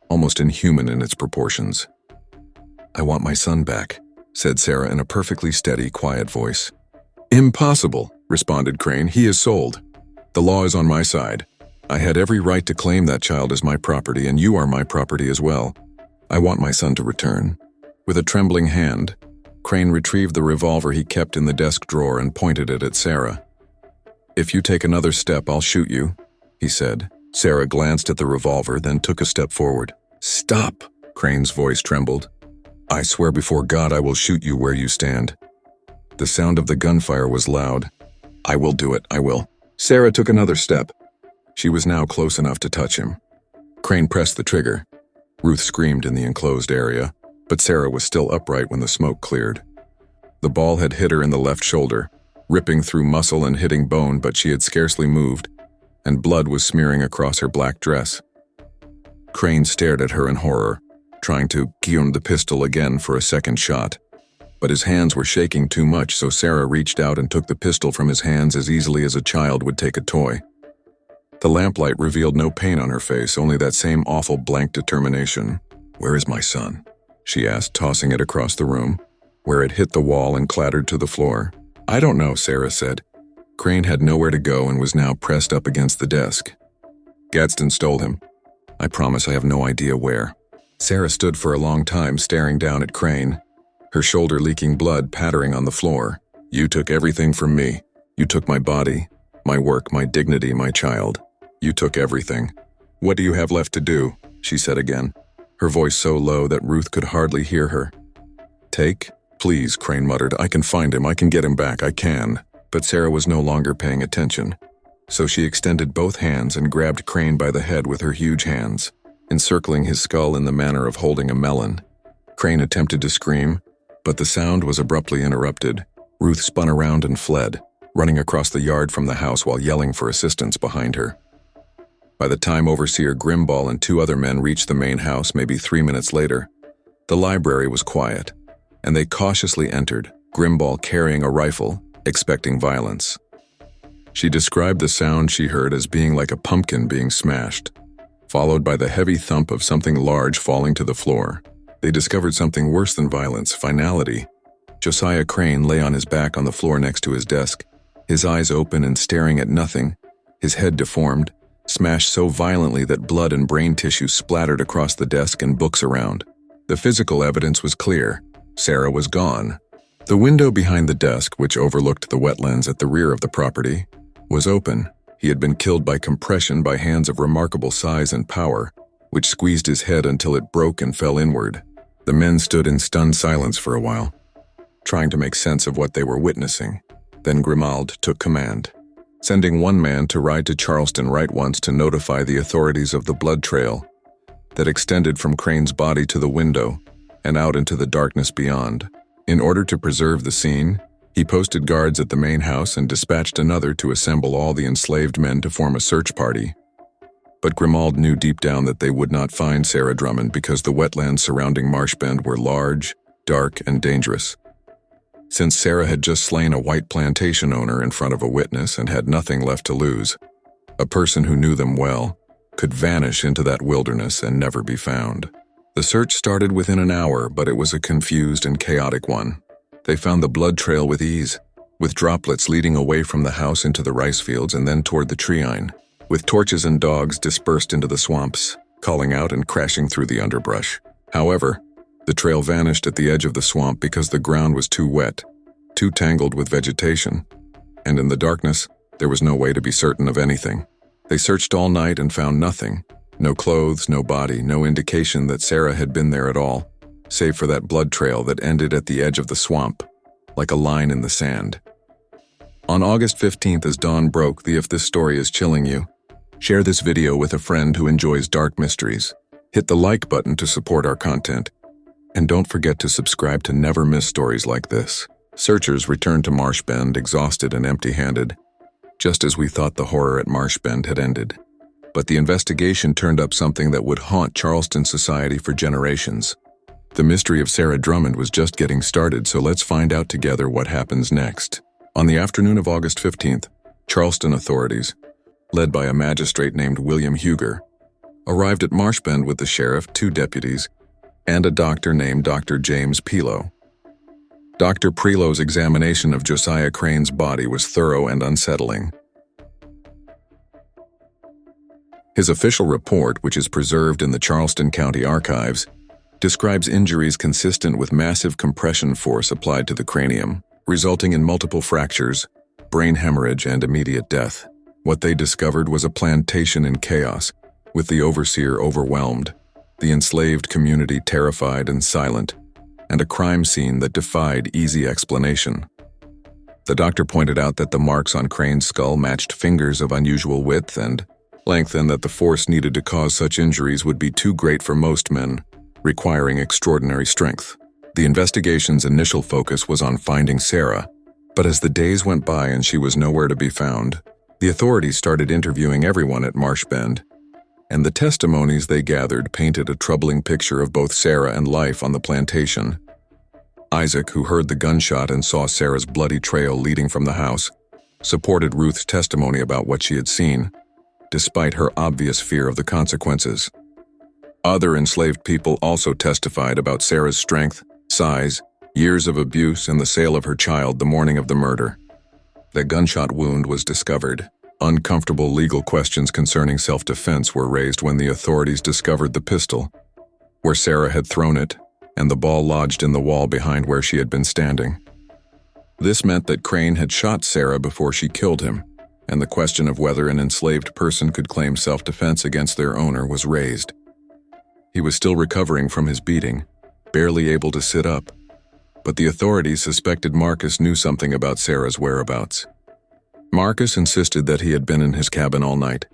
almost inhuman in its proportions. "I want my son back," said Sarah in a perfectly steady, quiet voice. "Impossible," responded Crane. "He is sold. The law is on my side. I had every right to claim that child as my property, and you are my property as well. I want my son to return." With a trembling hand, Crane retrieved the revolver he kept in the desk drawer and pointed it at Sarah. "If you take another step, I'll shoot you," he said. Sarah glanced at the revolver, then took a step forward. "Stop!" Crane's voice trembled. "I swear before God I will shoot you where you stand." The sound of the gunfire was loud. "I will do it, I will." Sarah took another step. She was now close enough to touch him. Crane pressed the trigger. Ruth screamed in the enclosed area, but Sarah was still upright when the smoke cleared. The ball had hit her in the left shoulder, ripping through muscle and hitting bone, but she had scarcely moved, and blood was smearing across her black dress. Crane stared at her in horror, trying to guillotine the pistol again for a second shot. But his hands were shaking too much, so Sarah reached out and took the pistol from his hands as easily as a child would take a toy. The lamplight revealed no pain on her face, only that same awful blank determination. "Where is my son?" she asked, tossing it across the room, where it hit the wall and clattered to the floor. "I don't know," Sarah said. Crane had nowhere to go and was now pressed up against the desk. "Gadsden stole him. I promise I have no idea where." Sarah stood for a long time staring down at Crane, her shoulder leaking blood pattering on the floor. "You took everything from me. You took my body, my work, my dignity, my child. You took everything. What do you have left to do?" she said again. her voice so low that Ruth could hardly hear her. "Take? Please," Crane muttered. "I can find him. I can get him back. I can." But Sarah was no longer paying attention. So she extended both hands and grabbed Crane by the head with her huge hands, encircling his skull in the manner of holding a melon. Crane attempted to scream, but the sound was abruptly interrupted. Ruth spun around and fled, running across the yard from the house while yelling for assistance behind her. By the time Overseer Grimball and 2 other men reached the main house maybe 3 minutes later, the library was quiet, and they cautiously entered, Grimball carrying a rifle, expecting violence. She described the sound she heard as being like a pumpkin being smashed, followed by the heavy thump of something large falling to the floor. They discovered something worse than violence, finality. Josiah Crane lay on his back on the floor next to his desk, his eyes open and staring at nothing, his head deformed, smashed so violently that blood and brain tissue splattered across the desk and books around. The physical evidence was clear. Sarah was gone. The window behind the desk, which overlooked the wetlands at the rear of the property, was open. He had been killed by compression by hands of remarkable size and power, which squeezed his head until it broke and fell inward. The men stood in stunned silence for a while, trying to make sense of what they were witnessing. Then Grimald took command, sending one man to ride to Charleston right once to notify the authorities of the blood trail that extended from Crane's body to the window and out into the darkness beyond. In order to preserve the scene, he posted guards at the main house and dispatched another to assemble all the enslaved men to form a search party. But Grimald knew deep down that they would not find Sarah Drummond because the wetlands surrounding Marshbend were large, dark, and dangerous. Since Sarah had just slain a white plantation owner in front of a witness and had nothing left to lose, a person who knew them well could vanish into that wilderness and never be found. The search started within an hour, but it was a confused and chaotic one. They found the blood trail with ease, with droplets leading away from the house into the rice fields and then toward the treine, with torches and dogs dispersed into the swamps, calling out and crashing through the underbrush. However, the trail vanished at the edge of the swamp because the ground was too wet, too tangled with vegetation, and in the darkness, there was no way to be certain of anything. They searched all night and found nothing. No clothes, no body, no indication that Sarah had been there at all, save for that blood trail that ended at the edge of the swamp, like a line in the sand. On August 15th, as dawn broke, if this story is chilling you, share this video with a friend who enjoys dark mysteries. Hit the like button to support our content. And don't forget to subscribe to never miss stories like this. Searchers returned to Marshbend exhausted and empty-handed, just as we thought the horror at Marshbend had ended. But the investigation turned up something that would haunt Charleston society for generations. The mystery of Sarah Drummond was just getting started, so let's find out together what happens next. On the afternoon of August 15th, Charleston authorities, led by a magistrate named William Huger, arrived at Marshbend with the sheriff, 2 deputies, and a doctor named Dr. James Pelo. Dr. Prelo's examination of Josiah Crane's body was thorough and unsettling. His official report, which is preserved in the Charleston County Archives, describes injuries consistent with massive compression force applied to the cranium, resulting in multiple fractures, brain hemorrhage, and immediate death. What they discovered was a plantation in chaos, with the overseer overwhelmed, the enslaved community terrified and silent, and a crime scene that defied easy explanation. The doctor pointed out that the marks on Crane's skull matched fingers of unusual width and length, and that the force needed to cause such injuries would be too great for most men, requiring extraordinary strength. The investigation's initial focus was on finding Sarah, but as the days went by and she was nowhere to be found, the authorities started interviewing everyone at Marshbend, and the testimonies they gathered painted a troubling picture of both Sarah and life on the plantation. Isaac, who heard the gunshot and saw Sarah's bloody trail leading from the house, supported Ruth's testimony about what she had seen, despite her obvious fear of the consequences. Other enslaved people also testified about Sarah's strength, size, years of abuse, and the sale of her child the morning of the murder. The gunshot wound was discovered. Uncomfortable legal questions concerning self-defense were raised when the authorities discovered the pistol, where Sarah had thrown it, and the ball lodged in the wall behind where she had been standing. This meant that Crane had shot Sarah before she killed him, and the question of whether an enslaved person could claim self-defense against their owner was raised. He was still recovering from his beating, barely able to sit up. But the authorities suspected Marcus knew something about Sarah's whereabouts. Marcus insisted that he had been in his cabin all night,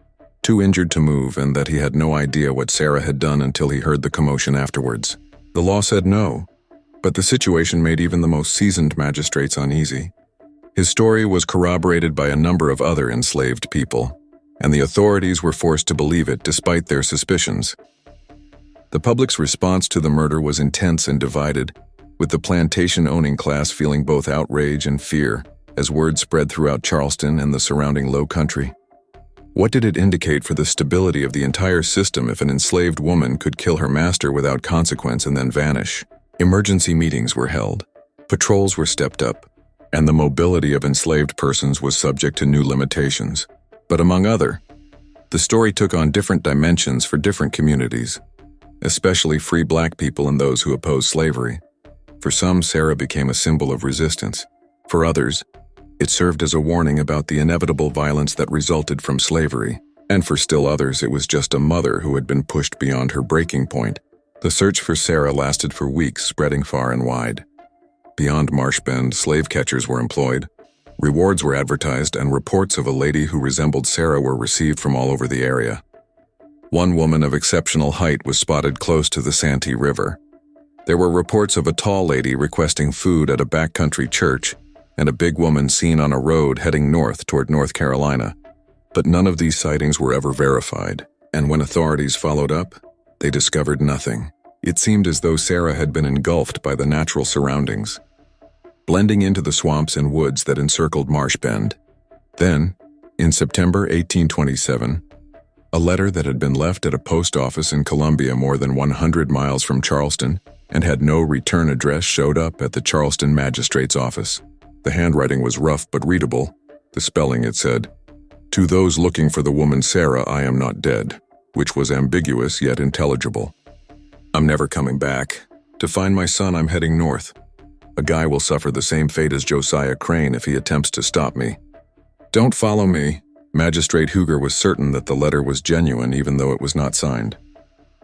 too injured to move, and that he had no idea what Sarah had done until he heard the commotion afterwards. The law said no, but the situation made even the most seasoned magistrates uneasy. His story was corroborated by a number of other enslaved people, and the authorities were forced to believe it despite their suspicions. The public's response to the murder was intense and divided, with the plantation-owning class feeling both outrage and fear as word spread throughout Charleston and the surrounding low country. What did it indicate for the stability of the entire system if an enslaved woman could kill her master without consequence and then vanish? Emergency meetings were held, patrols were stepped up, and the mobility of enslaved persons was subject to new limitations. But among other, the story took on different dimensions for different communities, especially free black people and those who opposed slavery. For some, Sarah became a symbol of resistance. For others, it served as a warning about the inevitable violence that resulted from slavery. And for still others, it was just a mother who had been pushed beyond her breaking point. The search for Sarah lasted for weeks, spreading far and wide. Beyond Marsh Bend, slave catchers were employed. Rewards were advertised, and reports of a lady who resembled Sarah were received from all over the area. One woman of exceptional height was spotted close to the Santee River. There were reports of a tall lady requesting food at a backcountry church, and a big woman seen on a road heading north toward North Carolina. But none of these sightings were ever verified, and when authorities followed up, they discovered nothing. It seemed as though Sarah had been engulfed by the natural surroundings, blending into the swamps and woods that encircled Marsh Bend. Then, in September 1827, a letter that had been left at a post office in Columbia more than 100 miles from Charleston and had no return address showed up at the Charleston magistrate's office. The handwriting was rough but readable. The spelling, it said, "To those looking for the woman Sarah, I am not dead," which was ambiguous yet intelligible. "I'm never coming back. To find my son, I'm heading north. A guy will suffer the same fate as Josiah Crane if he attempts to stop me. Don't follow me." Magistrate Huger was certain that the letter was genuine even though it was not signed.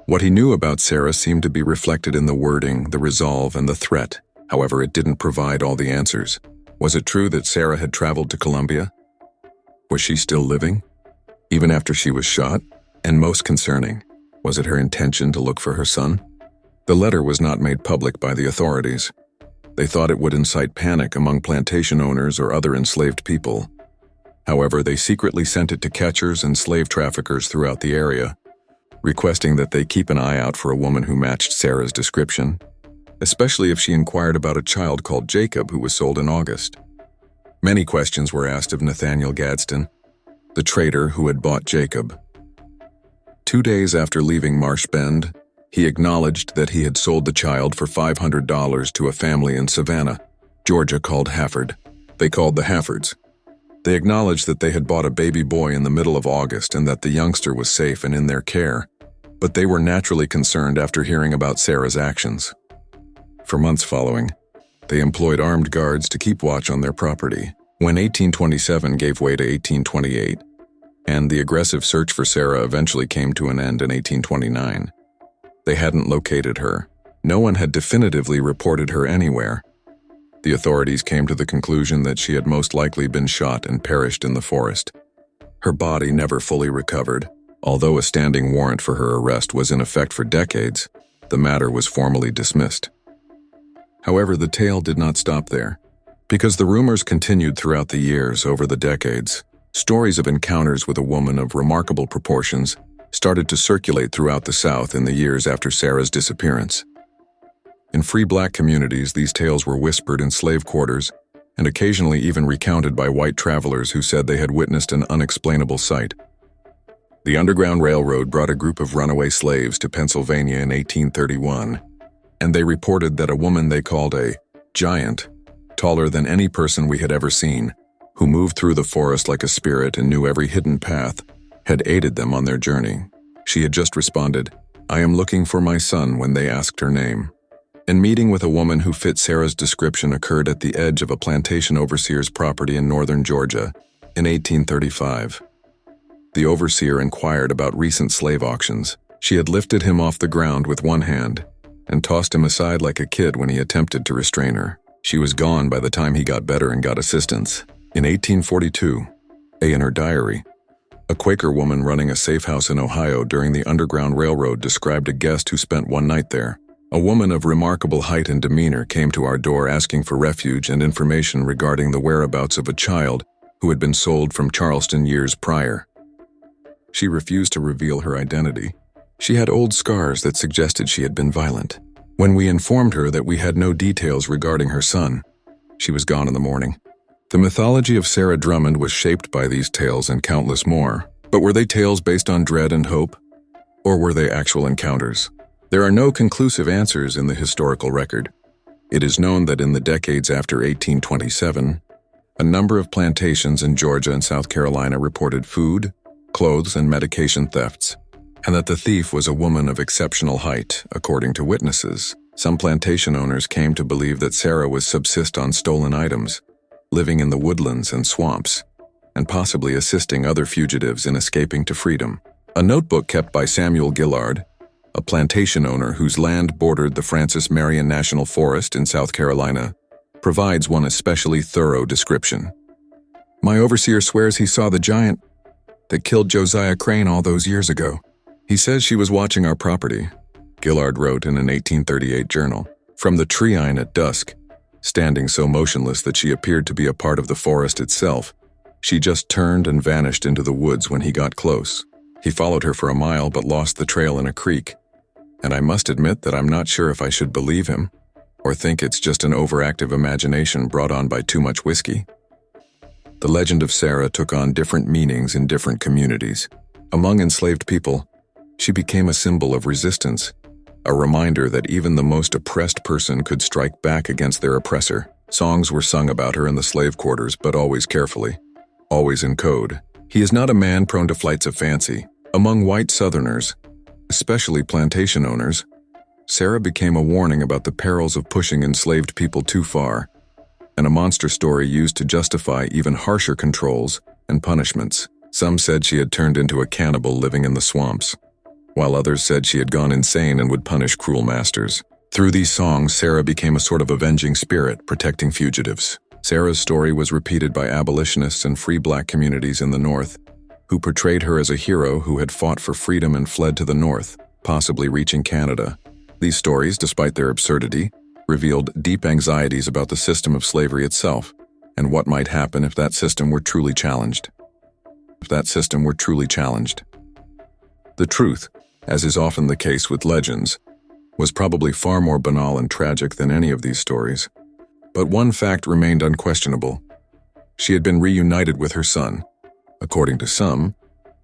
What he knew about Sarah seemed to be reflected in the wording, the resolve, and the threat. However, it didn't provide all the answers. Was it true that Sarah had traveled to Columbia? Was she still living, even after she was shot? And most concerning, was it her intention to look for her son? The letter was not made public by the authorities. They thought it would incite panic among plantation owners or other enslaved people. However, they secretly sent it to catchers and slave traffickers throughout the area, requesting that they keep an eye out for a woman who matched Sarah's description, especially if she inquired about a child called Jacob who was sold in August. Many questions were asked of Nathaniel Gadsden, the trader who had bought Jacob. 2 days after leaving Marsh Bend, he acknowledged that he had sold the child for $500 to a family in Savannah, Georgia called Hafford. They called the Haffords. They acknowledged that they had bought a baby boy in the middle of August and that the youngster was safe and in their care, but they were naturally concerned after hearing about Sarah's actions. For months following, they employed armed guards to keep watch on their property. When 1827 gave way to 1828, and the aggressive search for Sarah eventually came to an end in 1829, they hadn't located her. No one had definitively reported her anywhere. The authorities came to the conclusion that she had most likely been shot and perished in the forest. Her body never fully recovered. Although a standing warrant for her arrest was in effect for decades, the matter was formally dismissed. However, the tale did not stop there. Because the rumors continued throughout the years over the decades, stories of encounters with a woman of remarkable proportions started to circulate throughout the South in the years after Sarah's disappearance. In free black communities, these tales were whispered in slave quarters and occasionally even recounted by white travelers who said they had witnessed an unexplainable sight. The Underground Railroad brought a group of runaway slaves to Pennsylvania in 1831, and they reported that a woman they called a giant, taller than any person we had ever seen, who moved through the forest like a spirit and knew every hidden path, had aided them on their journey. She had just responded, "I am looking for my son," when they asked her name. And meeting with a woman who fit Sarah's description occurred at the edge of a plantation overseer's property in northern Georgia in 1835. The overseer inquired about recent slave auctions, She had lifted him off the ground with one hand and tossed him aside like a kid when he attempted to restrain her. She was gone by the time he got better and got assistance. In 1842, in her diary, a Quaker woman running a safe house in Ohio during the Underground Railroad described a guest who spent one night there. A woman of remarkable height and demeanor came to our door asking for refuge and information regarding the whereabouts of a child who had been sold from Charleston years prior. She refused to reveal her identity. She had old scars that suggested she had been violent. When we informed her that we had no details regarding her son, she was gone in the morning. The mythology of Sarah Drummond was shaped by these tales and countless more. But were they tales based on dread and hope? Or were they actual encounters? There are no conclusive answers in the historical record. It is known that in the decades after 1827, a number of plantations in Georgia and South Carolina reported food, clothes, and medication thefts, and that the thief was a woman of exceptional height, according to witnesses. Some plantation owners came to believe that Sarah was subsist on stolen items, living in the woodlands and swamps, and possibly assisting other fugitives in escaping to freedom. A notebook kept by Samuel Gillard, a plantation owner whose land bordered the Francis Marion National Forest in South Carolina, provides one especially thorough description. "My overseer swears he saw the giant that killed Josiah Crane all those years ago. He says she was watching our property," Gillard wrote in an 1838 journal, "from the treine at dusk, standing so motionless that she appeared to be a part of the forest itself. She just turned and vanished into the woods when he got close. He followed her for a mile but lost the trail in a creek. And I must admit that I'm not sure if I should believe him or think it's just an overactive imagination brought on by too much whiskey." The legend of Sarah took on different meanings in different communities. Among enslaved people, she became a symbol of resistance, a reminder that even the most oppressed person could strike back against their oppressor. Songs were sung about her in the slave quarters, but always carefully, always in code. "He is not a man prone to flights of fancy." Among white Southerners, especially plantation owners, Sarah became a warning about the perils of pushing enslaved people too far, and a monster story used to justify even harsher controls and punishments. Some said she had turned into a cannibal living in the swamps, while others said she had gone insane and would punish cruel masters. Through these songs, Sarah became a sort of avenging spirit, protecting fugitives. Sarah's story was repeated by abolitionists and free black communities in the North, who portrayed her as a hero who had fought for freedom and fled to the North, possibly reaching Canada. These stories, despite their absurdity, revealed deep anxieties about the system of slavery itself and what might happen if that system were truly challenged. The truth, as is often the case with legends, was probably far more banal and tragic than any of these stories. But one fact remained unquestionable. She had been reunited with her son, according to some,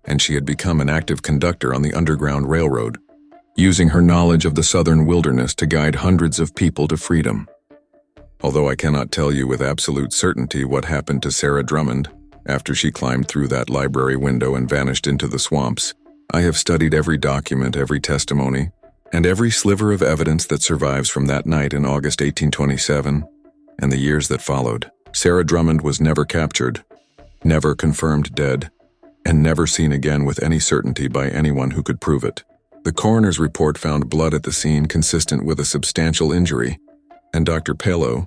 and she had become an active conductor on the Underground Railroad, using her knowledge of the southern wilderness to guide hundreds of people to freedom. Although I cannot tell you with absolute certainty what happened to Sarah Drummond after she climbed through that library window and vanished into the swamps, I have studied every document, every testimony, and every sliver of evidence that survives from that night in August 1827 and the years that followed. Sarah Drummond was never captured, never confirmed dead, and never seen again with any certainty by anyone who could prove it. The coroner's report found blood at the scene consistent with a substantial injury, and Dr. Palo,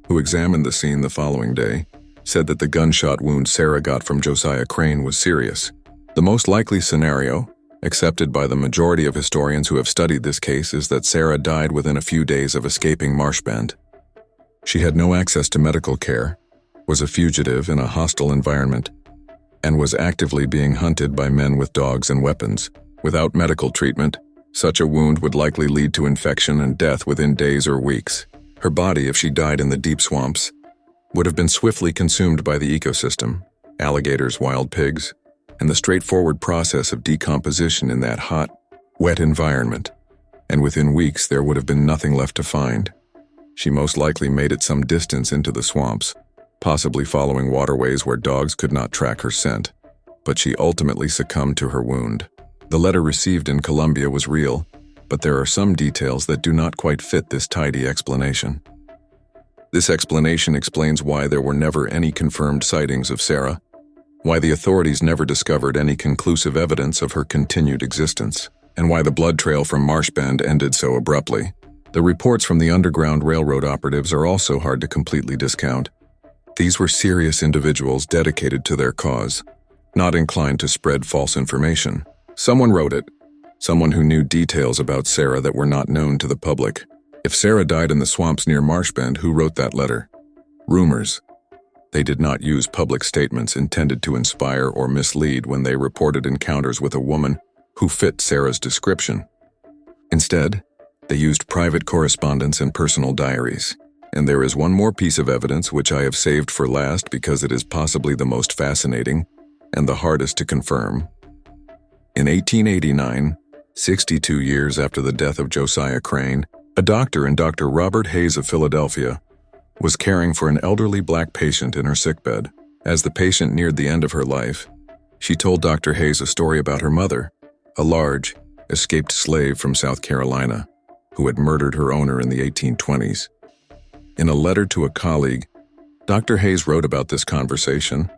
who examined the scene the following day, said that the gunshot wound Sarah got from Josiah Crane was serious. The most likely scenario, accepted by the majority of historians who have studied this case, is that Sarah died within a few days of escaping Marshbend. She had no access to medical care, was a fugitive in a hostile environment, and was actively being hunted by men with dogs and weapons. Without medical treatment, such a wound would likely lead to infection and death within days or weeks. Her body, if she died in the deep swamps, would have been swiftly consumed by the ecosystem, alligators, wild pigs, and the straightforward process of decomposition in that hot, wet environment, and within weeks there would have been nothing left to find. She most likely made it some distance into the swamps, possibly following waterways where dogs could not track her scent, but she ultimately succumbed to her wound. The letter received in Colombia was real, but there are some details that do not quite fit this tidy explanation. This explanation explains why there were never any confirmed sightings of Sarah, why the authorities never discovered any conclusive evidence of her continued existence. and why the blood trail from Marshbend ended so abruptly. The reports from the Underground Railroad operatives are also hard to completely discount. These were serious individuals dedicated to their cause, not inclined to spread false information. Someone wrote it, someone who knew details about Sarah that were not known to the public. If Sarah died in the swamps near Marshbend, who wrote that letter? Rumors. They did not use public statements intended to inspire or mislead when they reported encounters with a woman who fit Sarah's description. Instead, they used private correspondence and personal diaries. And there is one more piece of evidence which I have saved for last because it is possibly the most fascinating and the hardest to confirm. In 1889, 62 years after the death of Josiah Crane, a doctor in Dr. Robert Hayes of Philadelphia was caring for an elderly black patient in her sickbed. As the patient neared the end of her life, she told Dr. Hayes a story about her mother, a large, escaped slave from South Carolina, who had murdered her owner in the 1820s. In a letter to a colleague, Dr. Hayes wrote about this conversation,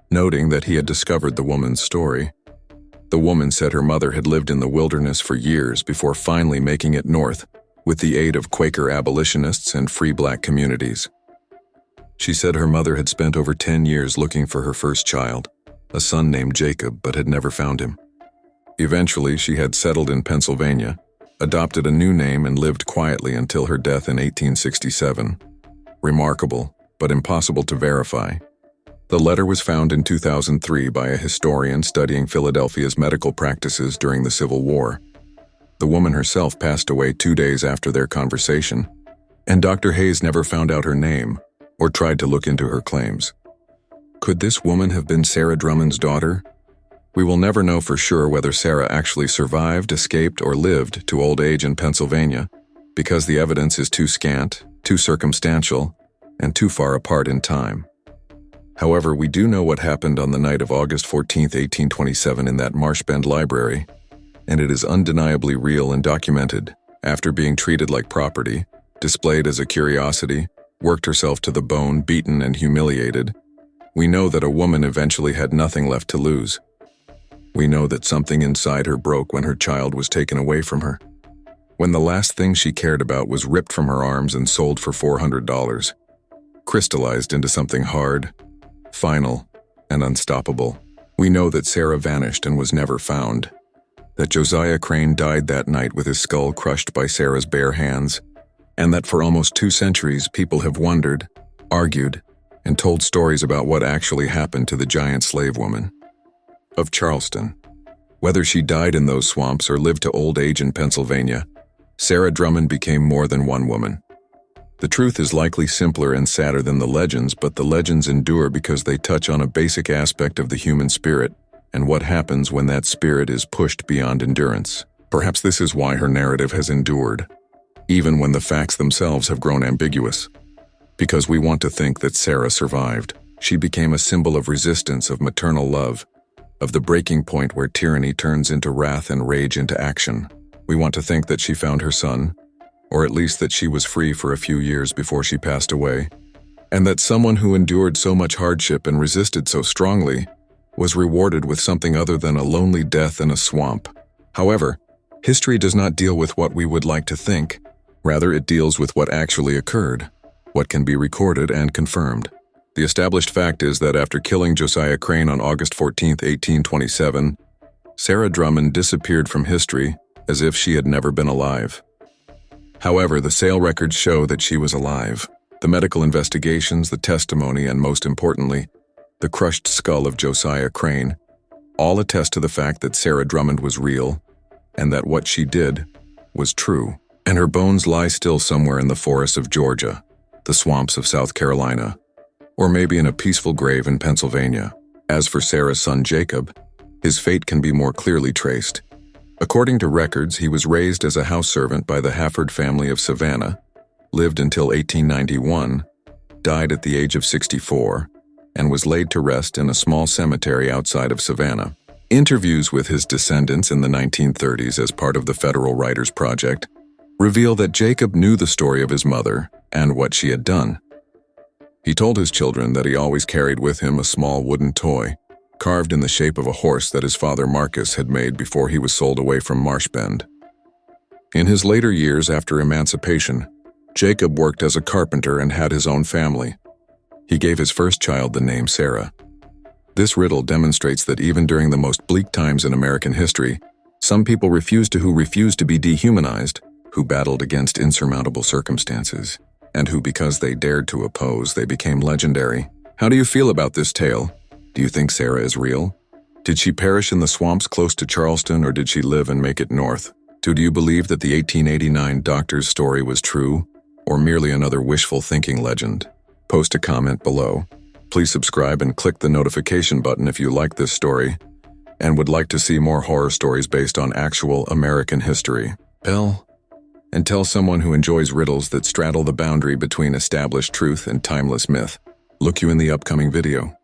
noting that he had discovered the woman's story. The woman said her mother had lived in the wilderness for years before finally making it north with the aid of Quaker abolitionists and free black communities. She said her mother had spent over 10 years looking for her first child, a son named Jacob, but had never found him. Eventually, she had settled in Pennsylvania, adopted a new name, and lived quietly until her death in 1867. Remarkable, but impossible to verify. The letter was found in 2003 by a historian studying Philadelphia's medical practices during the Civil War. The woman herself passed away 2 days after their conversation, and Dr. Hayes never found out her name or tried to look into her claims. Could this woman have been Sarah Drummond's daughter? We will never know for sure whether Sarah actually survived, escaped, or lived to old age in Pennsylvania, because the evidence is too scant, too circumstantial, and too far apart in time. However, we do know what happened on the night of August 14, 1827 in that Marshbend library, and it is undeniably real and documented. After being treated like property, displayed as a curiosity, worked herself to the bone, beaten and humiliated, we know that a woman eventually had nothing left to lose. We know that something inside her broke when her child was taken away from her, when the last thing she cared about was ripped from her arms and sold for $400, crystallized into something hard, final, and unstoppable. We know that Sarah vanished and was never found, that Josiah Crane died that night with his skull crushed by Sarah's bare hands, and that for almost 2 centuries people have wondered, argued, and told stories about what actually happened to the giant slave woman of Charleston. Whether she died in those swamps or lived to old age in Pennsylvania, Sarah Drummond became more than one woman. The truth is likely simpler and sadder than the legends, but the legends endure because they touch on a basic aspect of the human spirit and what happens when that spirit is pushed beyond endurance. Perhaps this is why her narrative has endured, even when the facts themselves have grown ambiguous. Because we want to think that Sarah survived. She became a symbol of resistance, of maternal love, of the breaking point where tyranny turns into wrath and rage into action. We want to think that she found her son, or at least that she was free for a few years before she passed away, and that someone who endured so much hardship and resisted so strongly was rewarded with something other than a lonely death in a swamp. However, history does not deal with what we would like to think. Rather, it deals with what actually occurred, what can be recorded and confirmed. The established fact is that after killing Josiah Crane on August 14, 1827, Sarah Drummond disappeared from history as if she had never been alive. However, the sale records show that she was alive. The medical investigations, the testimony, and most importantly, the crushed skull of Josiah Crane, all attest to the fact that Sarah Drummond was real, and that what she did was true. And her bones lie still somewhere in the forests of Georgia, the swamps of South Carolina, or maybe in a peaceful grave in Pennsylvania. As for Sarah's son Jacob, his fate can be more clearly traced. According to records, he was raised as a house servant by the Hafford family of Savannah, lived until 1891, died at the age of 64, and was laid to rest in a small cemetery outside of Savannah. Interviews with his descendants in the 1930s as part of the Federal Writers Project reveal that Jacob knew the story of his mother and what she had done. He told his children that he always carried with him a small wooden toy, carved in the shape of a horse that his father Marcus had made before he was sold away from Marshbend. In his later years after emancipation, Jacob worked as a carpenter and had his own family. He gave his first child the name Sarah. This riddle demonstrates that even during the most bleak times in American history, some people refused to be dehumanized, who battled against insurmountable circumstances, and who, because they dared to oppose, they became legendary. How do you feel about this tale? Do you think Sarah is real? Did she perish in the swamps close to Charleston, or did she live and make it north? Do you believe that the 1889 doctor's story was true, or merely another wishful thinking legend? Post a comment below. Please subscribe and click the notification button if you like this story and would like to see more horror stories based on actual American history. Bell, and tell someone who enjoys riddles that straddle the boundary between established truth and timeless myth. Look you in the upcoming video.